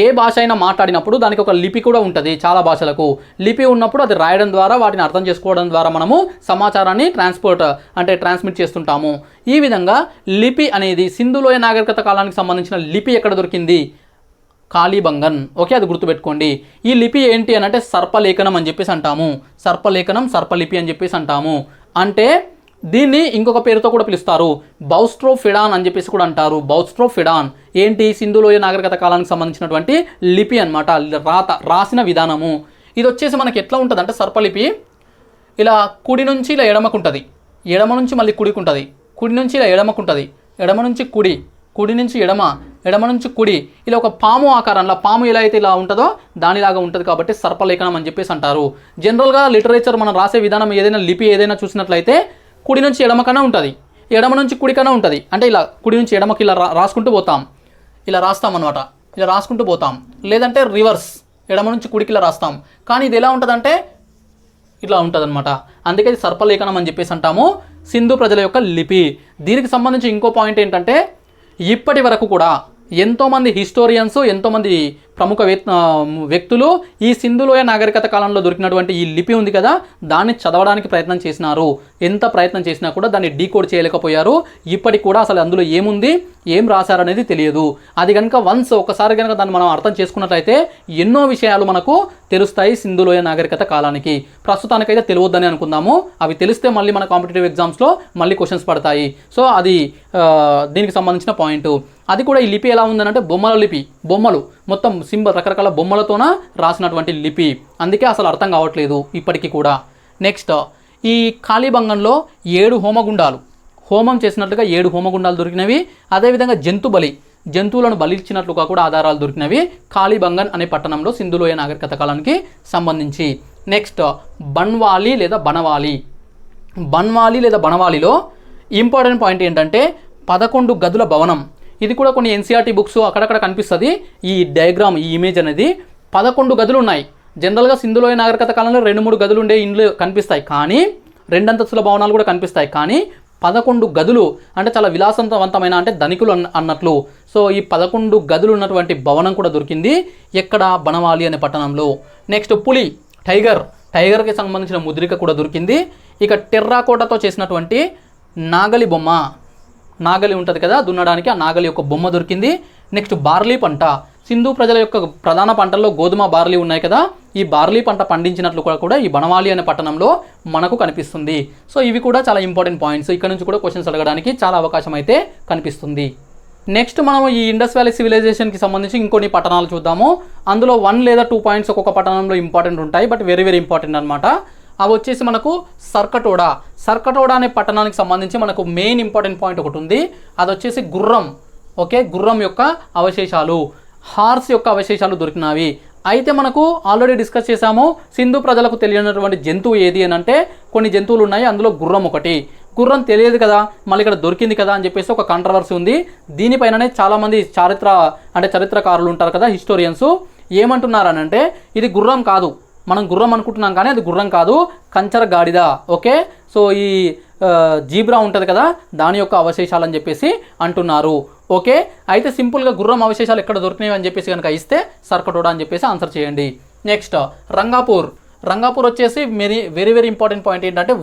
ఏ భాష అయినా మాట్లాడినప్పుడు దానికి ఒక లిపి కూడా ఉంటుంది. చాలా భాషలకు లిపి ఉన్నప్పుడు అది రాయడం ద్వారా, వాటిని అర్థం చేసుకోవడం ద్వారా మనము సమాచారాన్ని ట్రాన్స్మిట్ చేస్తుంటాము. ఈ విధంగా లిపి అనేది సింధులోయ నాగరికత కాలానికి సంబంధించిన లిపి ఎక్కడ దొరికింది? కాళీబంగన్. ఓకే, అది గుర్తుపెట్టుకోండి. ఈ లిపి ఏంటి అని అంటే సర్పలేఖనం అని చెప్పేసి అంటాము. సర్పలిపి అని చెప్పేసి అంటాము. అంటే దీన్ని ఇంకొక పేరుతో కూడా పిలుస్తారు, బౌస్ట్రోఫిడాన్ అని చెప్పేసి కూడా అంటారు. బౌస్ట్రోఫిడాన్ ఏంటి? సింధులోయ నాగరికత కాలానికి సంబంధించినటువంటి లిపి అనమాట, రాసిన విధానము. ఇది వచ్చేసి మనకి ఎట్లా ఉంటుంది అంటే సర్పలిపి ఇలా కుడి నుంచి ఇలా ఎడమకుంటుంది, ఎడమ నుంచి మళ్ళీ కుడికి ఉంటుంది, కుడి నుంచి ఇలా ఎడమకుంటుంది, ఎడమ నుంచి కుడి, కుడి నుంచి ఎడమ, ఎడమ నుంచి కుడి, ఇలా ఒక పాము ఆకారంలో, పాము ఎలా అయితే ఇలా ఉంటుందో దానిలాగా ఉంటుంది కాబట్టి సర్పలేఖనం అని చెప్పేసి అంటారు. జనరల్గా లిటరేచర్ మనం రాసే విధానం ఏదైనా లిపి ఏదైనా చూసినట్లయితే కుడి నుంచి ఎడమకన్నా ఉంటుంది, ఎడమ నుంచి కుడికన్నా ఉంటుంది. అంటే ఇలా కుడి నుంచి ఎడమకి ఇలా రాసుకుంటూ పోతాం, ఇలా రాస్తాం అనమాట, ఇలా రాసుకుంటూ పోతాం. లేదంటే రివర్స్, ఎడమ నుంచి కుడికి ఇలా రాస్తాం. కానీ ఇది ఎలా ఉంటుందంటే ఇట్లా ఉంటుంది అనమాట. అందుకే ఇది సర్పలేఖనం అని చెప్పేసి అంటాము, సింధు ప్రజల యొక్క లిపి. దీనికి సంబంధించి ఇంకో పాయింట్ ఏంటంటే ఇప్పటి వరకు కూడా ఎంతోమంది హిస్టోరియన్స్, ఎంతోమంది ప్రముఖ వ్యక్తులు ఈ సింధులోయ నాగరికత కాలంలో దొరికినటువంటి ఈ లిపి ఉంది కదా, దాన్ని చదవడానికి ప్రయత్నం చేసినారు. ఎంత ప్రయత్నం చేసినా కూడా దాన్ని డీకోడ్ చేయలేకపోయారు. ఇప్పటికి కూడా అసలు అందులో ఏముంది, ఏం రాశారనేది తెలియదు. అది కనుక ఒకసారి కనుక దాన్ని మనం అర్థం చేసుకున్నట్లయితే ఎన్నో విషయాలు మనకు తెలుస్తాయి సింధులోయ నాగరికత కాలానికి. ప్రస్తుతానికైతే తెలియవద్దని అనుకుందాము. అవి తెలిస్తే మళ్ళీ మన కాంపిటేటివ్ ఎగ్జామ్స్లో మళ్ళీ క్వశ్చన్స్ పడతాయి. సో అది దీనికి సంబంధించిన పాయింట్. అది కూడా ఈ లిపి ఎలా ఉందనంటే బొమ్మలు మొత్తం రకరకాల బొమ్మలతోన రాసినటువంటి లిపి. అందుకే అసలు అర్థం కావట్లేదు ఇప్పటికీ కూడా. నెక్స్ట్ ఈ కాళీబంగన్లో 7 హోమగుండాలు, హోమం చేసినట్లుగా 7 హోమగుండాలు దొరికినవి. అదేవిధంగా జంతువులను బలిచ్చినట్లుగా కూడా ఆధారాలు దొరికినవి కాళీబంగన్ అనే పట్టణంలో సింధులోయ నాగరికత కాలానికి సంబంధించి. నెక్స్ట్ బన్వాలి లేదా బనవాలిలో ఇంపార్టెంట్ పాయింట్ ఏంటంటే 11 గదుల భవనం. ఇది కూడా కొన్ని ఎన్సీఆర్టీ బుక్స్ అక్కడక్కడ కనిపిస్తుంది ఈ డయాగ్రామ్, ఈ ఇమేజ్ అనేది. 11 గదులు ఉన్నాయి. జనరల్గా సింధులోయ నాగరికత కాలంలో 2-3 గదులు ఉండే ఇండ్లు కనిపిస్తాయి, కానీ 2 అంతస్తుల భవనాలు కూడా కనిపిస్తాయి. కానీ 11 గదులు అంటే చాలా విలాసవంతమైన, అంటే ధనికులు అన్నట్లు. సో ఈ 11 గదులు ఉన్నటువంటి భవనం కూడా దొరికింది ఎక్కడ? బనవాలి అనే పట్టణంలో. నెక్స్ట్ పులి, టైగర్కి సంబంధించిన ముద్రిక కూడా దొరికింది. ఇక టెర్రాకోటతో చేసినటువంటి నాగలి ఉంటుంది కదా దున్నడానికి, ఆ నాగలి యొక్క బొమ్మ దొరికింది. నెక్స్ట్ బార్లీ పంట, సింధు ప్రజల యొక్క ప్రధాన పంటల్లో గోధుమ, బార్లీ ఉన్నాయి కదా, ఈ బార్లీ పంట పండించినట్లు కూడా ఈ బనవాలి అనే పట్టణంలో మనకు కనిపిస్తుంది. సో ఇవి కూడా చాలా ఇంపార్టెంట్ పాయింట్స్. ఇక్కడ నుంచి కూడా క్వశ్చన్స్ అడగడానికి చాలా అవకాశం అయితే కనిపిస్తుంది. నెక్స్ట్ మనం ఈ ఇండస్ వ్యాలీ సివిలైజేషన్కి సంబంధించి ఇంకొన్ని పట్టణాలు చూద్దాము. అందులో 1 లేదా 2 పాయింట్స్ ఒక్కొక్క పట్టణంలో ఇంపార్టెంట్ ఉంటాయి, బట్ వెరీ వెరీ ఇంపార్టెంట్ అనమాట. అవి వచ్చేసి మనకు సర్కటోడా అనే పట్టణానికి సంబంధించి మనకు మెయిన్ ఇంపార్టెంట్ పాయింట్ ఒకటి ఉంది. అది వచ్చేసి గుర్రం. ఓకే, గుర్రం యొక్క అవశేషాలు, హార్స్ యొక్క అవశేషాలు దొరికినవి. అయితే మనకు ఆల్రెడీ డిస్కస్ చేసాము, సింధు ప్రజలకు తెలియనటువంటి జంతువు ఏది అని అంటే కొన్ని జంతువులు ఉన్నాయి, అందులో గుర్రం ఒకటి. గుర్రం తెలియదు కదా, మళ్ళీ ఇక్కడ దొరికింది కదా అని చెప్పేసి ఒక కాంట్రవర్సీ ఉంది. దీనిపైననే చాలామంది చరిత్రకారులు ఉంటారు కదా, హిస్టోరియన్స్, ఏమంటున్నారనంటే ఇది గుర్రం కాదు, మనం గుర్రం అనుకుంటున్నాం కానీ అది గుర్రం కాదు, కంచర గాడిద. ఓకే, సో ఈ జీబ్రా ఉంటుంది కదా, దాని యొక్క అవశేషాలు అని చెప్పేసి అంటున్నారు. ఓకే, అయితే సింపుల్గా గుర్రం అవశేషాలు ఎక్కడ దొరికినాయి అని చెప్పేసి కనుక ఇస్తే సర్కటోడా అని చెప్పేసి ఆన్సర్ చేయండి. నెక్స్ట్ రంగాపూర్. రంగాపూర్ వచ్చేసి వెరీ వెరీ ఇంపార్టెంట్ పాయింట్ ఏంటంటే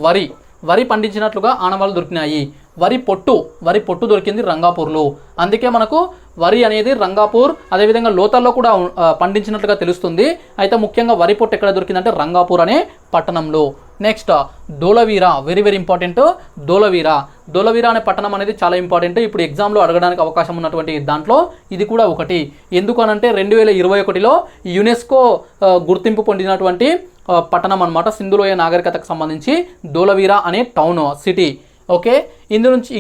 వరి పండించినట్లుగా ఆనవాళ్ళు దొరికినాయి. వరి పొట్టు దొరికింది రంగాపూర్లో. అందుకే మనకు వరి అనేది రంగాపూర్ అదేవిధంగా లోతల్లో కూడా పండించినట్లుగా తెలుస్తుంది. అయితే ముఖ్యంగా వరి పొట్టు ఎక్కడ దొరికిందంటే రంగాపూర్ అనే పట్టణంలో. Next Dholavira, very very important. Dholavira అనే పట్టణం అనేది చాలా ఇంపార్టెంట్. ఇప్పుడు ఎగ్జామ్లో అడగడానికి అవకాశం ఉన్నటువంటి దాంట్లో ఇది కూడా ఒకటి. ఎందుకు అనంటే 2021లో యునెస్కో గుర్తింపు పొందినటువంటి పట్టణం అనమాట. సింధులోయ నాగరికతకు సంబంధించి ధోలవీర అనే టౌన్ సిటీ. ఓకే,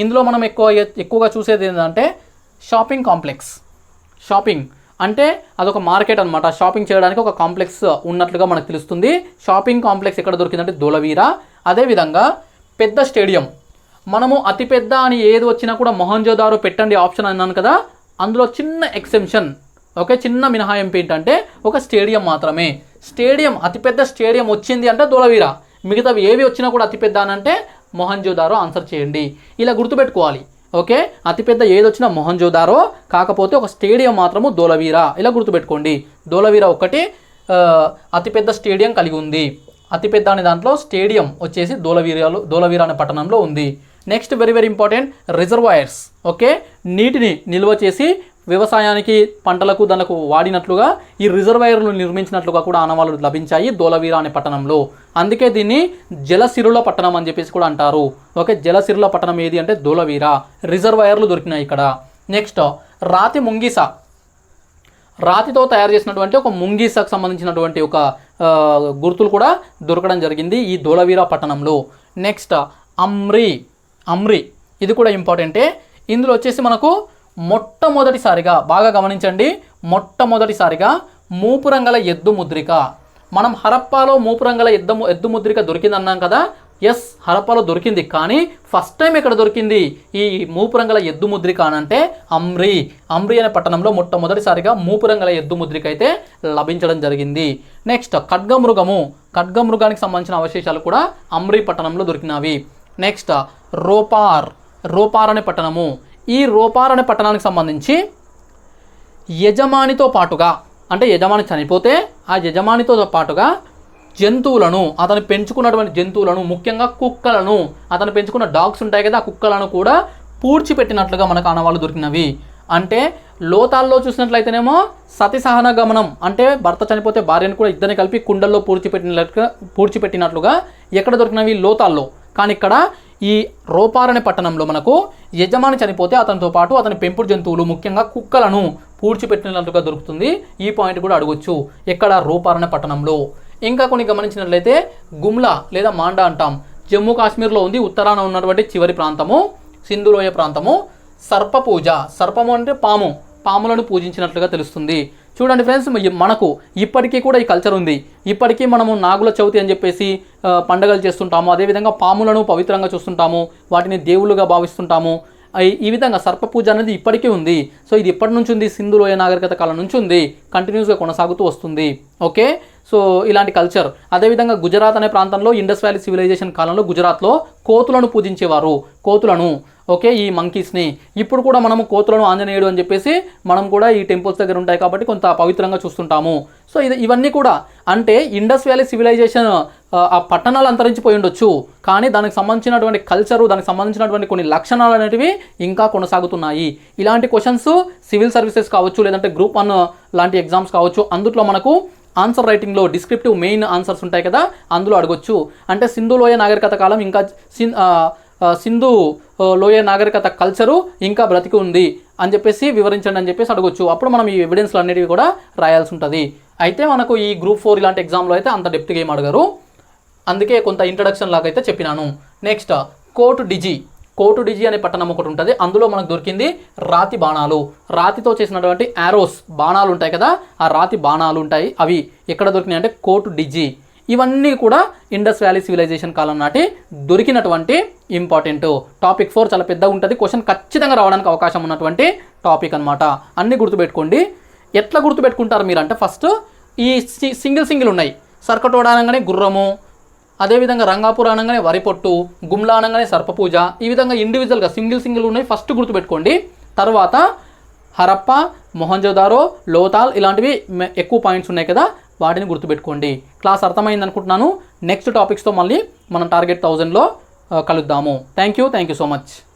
ఇందులో మనం ఎక్కువగా చూసేది ఏంటంటే షాపింగ్ కాంప్లెక్స్. షాపింగ్ అంటే అదొక మార్కెట్ అనమాట. షాపింగ్ చేయడానికి ఒక కాంప్లెక్స్ ఉన్నట్లుగా మనకు తెలుస్తుంది. షాపింగ్ కాంప్లెక్స్ ఎక్కడ దొరికిందంటే ధోలవీర. అదేవిధంగా పెద్ద స్టేడియం. మనము అతిపెద్ద అని ఏది వచ్చినా కూడా మొహంజోదారో పెట్టండి ఆప్షన్ అన్నాను కదా, అందులో చిన్న ఎక్సెప్షన్, ఓకే, చిన్న మినహాయింపు ఏంటంటే ఒక స్టేడియం మాత్రమే. అతిపెద్ద స్టేడియం వచ్చింది అంటే ధోలవీర. మిగతావి ఏవి వచ్చినా కూడా అతిపెద్ద అని అంటే మొహంజోదారో ఆన్సర్ చేయండి. ఇలా గుర్తుపెట్టుకోవాలి. ఓకే, అతిపెద్ద ఏది వచ్చినా మొహంజోదారో, కాకపోతే ఒక స్టేడియం మాత్రము ధోలవీర. ఇలా గుర్తుపెట్టుకోండి. ధోలవీర ఒకటి అతిపెద్ద స్టేడియం కలిగి ఉంది. అతిపెద్ద అనే దాంట్లో స్టేడియం వచ్చేసి ధోలవీర అనే పట్టణంలో ఉంది. Next very very important reservoirs. Okay, నీటిని నిల్వ చేసి వ్యవసాయానికి పంటలకు దానికి వాడినట్లుగా ఈ రిజర్వాయర్లు నిర్మించినట్లుగా కూడా ఆనవాళ్ళు లభించాయి ధోలవీర అనే పట్టణంలో. అందుకే దీన్ని జలసిరుల పట్టణం అని చెప్పేసి కూడా అంటారు. ఓకే, జలసిరుల పట్టణం ఏది అంటే ధోలవీర. రిజర్వాయర్లు దొరికినాయి ఇక్కడ. నెక్స్ట్ రాతి ముంగీస. రాతితో తయారు చేసినటువంటి ఒక ముంగీసకు సంబంధించినటువంటి ఒక గుర్తులు కూడా దొరకడం జరిగింది ఈ ధోలవీర పట్టణంలో. నెక్స్ట్ అమ్రి. ఇది కూడా ఇంపార్టెంటే. ఇందులో వచ్చేసి మనకు మొట్టమొదటిసారిగా బాగా గమనించండి, మొట్టమొదటిసారిగా మూపురంగల ఎద్దు ముద్రిక. మనం హరప్పాలో మూపురంగల ఎద్దు ముద్రిక దొరికింది అన్నాం కదా. ఎస్, హరప్పాలో దొరికింది. కానీ ఫస్ట్ టైం ఎక్కడ దొరికింది ఈ మూపురంగల ఎద్దు ముద్రిక అని అంటే అమ్రి అనే పట్టణంలో మొట్టమొదటిసారిగా మూపురంగల ఎద్దు ముద్రిక అయితే లభించడం జరిగింది. నెక్స్ట్ ఖడ్గమృగానికి సంబంధించిన అవశేషాలు కూడా అమ్రి పట్టణంలో దొరికినవి. నెక్స్ట్ రోపార్ అనే పట్టణము. ఈ రోపార్ అనే పట్టణానికి సంబంధించి యజమానితో పాటుగా, అంటే యజమాని చనిపోతే ఆ యజమానితో పాటుగా జంతువులను, అతను పెంచుకున్నటువంటి జంతువులను, ముఖ్యంగా కుక్కలను, అతను పెంచుకున్న డాగ్స్ ఉంటాయి కదా, ఆ కుక్కలను కూడా పూడ్చిపెట్టినట్లుగా మనకు ఆనవాళ్ళు దొరికినవి. అంటే లోతాల్లో చూసినట్లయితేనేమో సతి సహన గమనం, అంటే భర్త చనిపోతే భార్యను కూడా ఇద్దరిని కలిపి కుండల్లో పూడ్చిపెట్టినట్లుగా ఎక్కడ దొరికినవి లోతాల్లో. కానీ ఇక్కడ ఈ రోపార్ అనే పట్టణంలో మనకు యజమాని చనిపోతే అతనితో పాటు అతని పెంపుడు జంతువులు ముఖ్యంగా కుక్కలను పూడ్చిపెట్టినట్లుగా దొరుకుతుంది. ఈ పాయింట్ కూడా అడగొచ్చు ఎక్కడ రోపార్ అనే పట్టణంలో. ఇంకా కొన్ని గమనించినట్లయితే గుమ్లా లేదా మాండా అంటాం, జమ్మూ కాశ్మీర్లో ఉంది. ఉత్తరాన ఉన్నటువంటి చివరి ప్రాంతము సింధులోయ ప్రాంతము. సర్పము అంటే పాములను పూజించినట్లుగా తెలుస్తుంది. చూడండి ఫ్రెండ్స్, మనకు ఇప్పటికీ కూడా ఈ కల్చర్ ఉంది. ఇప్పటికీ మనము నాగుల చవితి అని చెప్పేసి పండుగలు చేస్తుంటాము. అదేవిధంగా పాములను పవిత్రంగా చూస్తుంటాము, వాటిని దేవుళ్ళుగా భావిస్తుంటాము. ఈ విధంగా సర్ప పూజ అనేది ఇప్పటికీ ఉంది. సో ఇది ఎప్పటి నుంచి ఉంది, సింధులోయ నాగరికత కాలం నుంచి ఉంది, కంటిన్యూస్గా కొనసాగుతూ వస్తుంది. ఓకే, సో ఇలాంటి కల్చర్. అదేవిధంగా గుజరాత్ అనే ప్రాంతంలో ఇండస్ వ్యాలీ సివిలైజేషన్ కాలంలో గుజరాత్లో కోతులను పూజించేవారు. ఓకే, ఈ మంకీస్ని. ఇప్పుడు కూడా మనము కోతులను ఆంజనేయుడు అని చెప్పేసి మనం కూడా ఈ టెంపుల్స్ దగ్గర ఉంటాయి కాబట్టి కొంత పవిత్రంగా చూస్తుంటాము. సో ఇవన్నీ కూడా అంటే ఇండస్ వ్యాలీ సివిలైజేషన్ ఆ పట్టణాలు అంతరించిపోయి ఉండొచ్చు, కానీ దానికి సంబంధించినటువంటి కల్చరు, దానికి సంబంధించినటువంటి కొన్ని లక్షణాలు అనేటివి ఇంకా కొనసాగుతున్నాయి. ఇలాంటి క్వశ్చన్స్ సివిల్ సర్వీసెస్ కావచ్చు, లేదంటే గ్రూప్ 1 లాంటి ఎగ్జామ్స్ కావచ్చు, అందులో మనకు ఆన్సర్ రైటింగ్లో డిస్క్రిప్టివ్ మెయిన్ ఆన్సర్స్ ఉంటాయి కదా, అందులో అడగొచ్చు. అంటే సింధులోయ నాగరికత కాలం ఇంకా సింధు లోయ నాగరికత కల్చరు ఇంకా బ్రతికి ఉంది అని చెప్పేసి వివరించండి అని చెప్పేసి అడగొచ్చు. అప్పుడు మనం ఈ ఎవిడెన్స్లు అన్నిటివి కూడా రాయాల్సి ఉంటుంది. అయితే మనకు ఈ గ్రూప్ 4 ఇలాంటి ఎగ్జామ్లో అయితే అంత డెప్త్గా ఏం అడగరు, అందుకే కొంత ఇంట్రడక్షన్ లాగా అయితే చెప్పినాను. నెక్స్ట్ కోటు డిజి అనే పట్టణం ఒకటి ఉంటుంది. అందులో మనకు దొరికింది రాతి బాణాలు. రాతితో చేసినటువంటి యారోస్ బాణాలు ఉంటాయి కదా, ఆ రాతి బాణాలు ఉంటాయి. అవి ఎక్కడ దొరికినాయి అంటే కోటు డిజి. ఇవన్నీ కూడా ఇండస్ వ్యాలీ సివిలైజేషన్ కాలం నాటి దొరికినటువంటి ఇంపార్టెంట్. టాపిక్ 4 చాలా పెద్దగా ఉంటుంది, క్వశ్చన్ ఖచ్చితంగా రావడానికి అవకాశం ఉన్నటువంటి టాపిక్ అనమాట. అన్నీ గుర్తుపెట్టుకోండి. ఎట్లా గుర్తుపెట్టుకుంటారు మీరు అంటే, ఫస్ట్ ఈ సింగిల్ ఉన్నాయి. సర్కటోడ అనగానే గుర్రము, అదేవిధంగా రంగాపూర్ అనగానే వరిపొట్టు, గుమ్లా అనగానే సర్పపూజ. ఈ విధంగా ఇండివిజువల్గా సింగిల్ ఉన్నాయి, ఫస్ట్ గుర్తుపెట్టుకోండి. తర్వాత హరప్ప, మొహంజోదారో, లోతాల్ ఇలాంటివి ఎక్కువ పాయింట్స్ ఉన్నాయి కదా, వాటిని గుర్తుపెట్టుకోండి. క్లాస్ అర్థమైంది అనుకుంటున్నాను. నెక్స్ట్ టాపిక్స్తో మళ్ళీ మనం టార్గెట్ 1000లో కలుద్దాము. Thank you so much.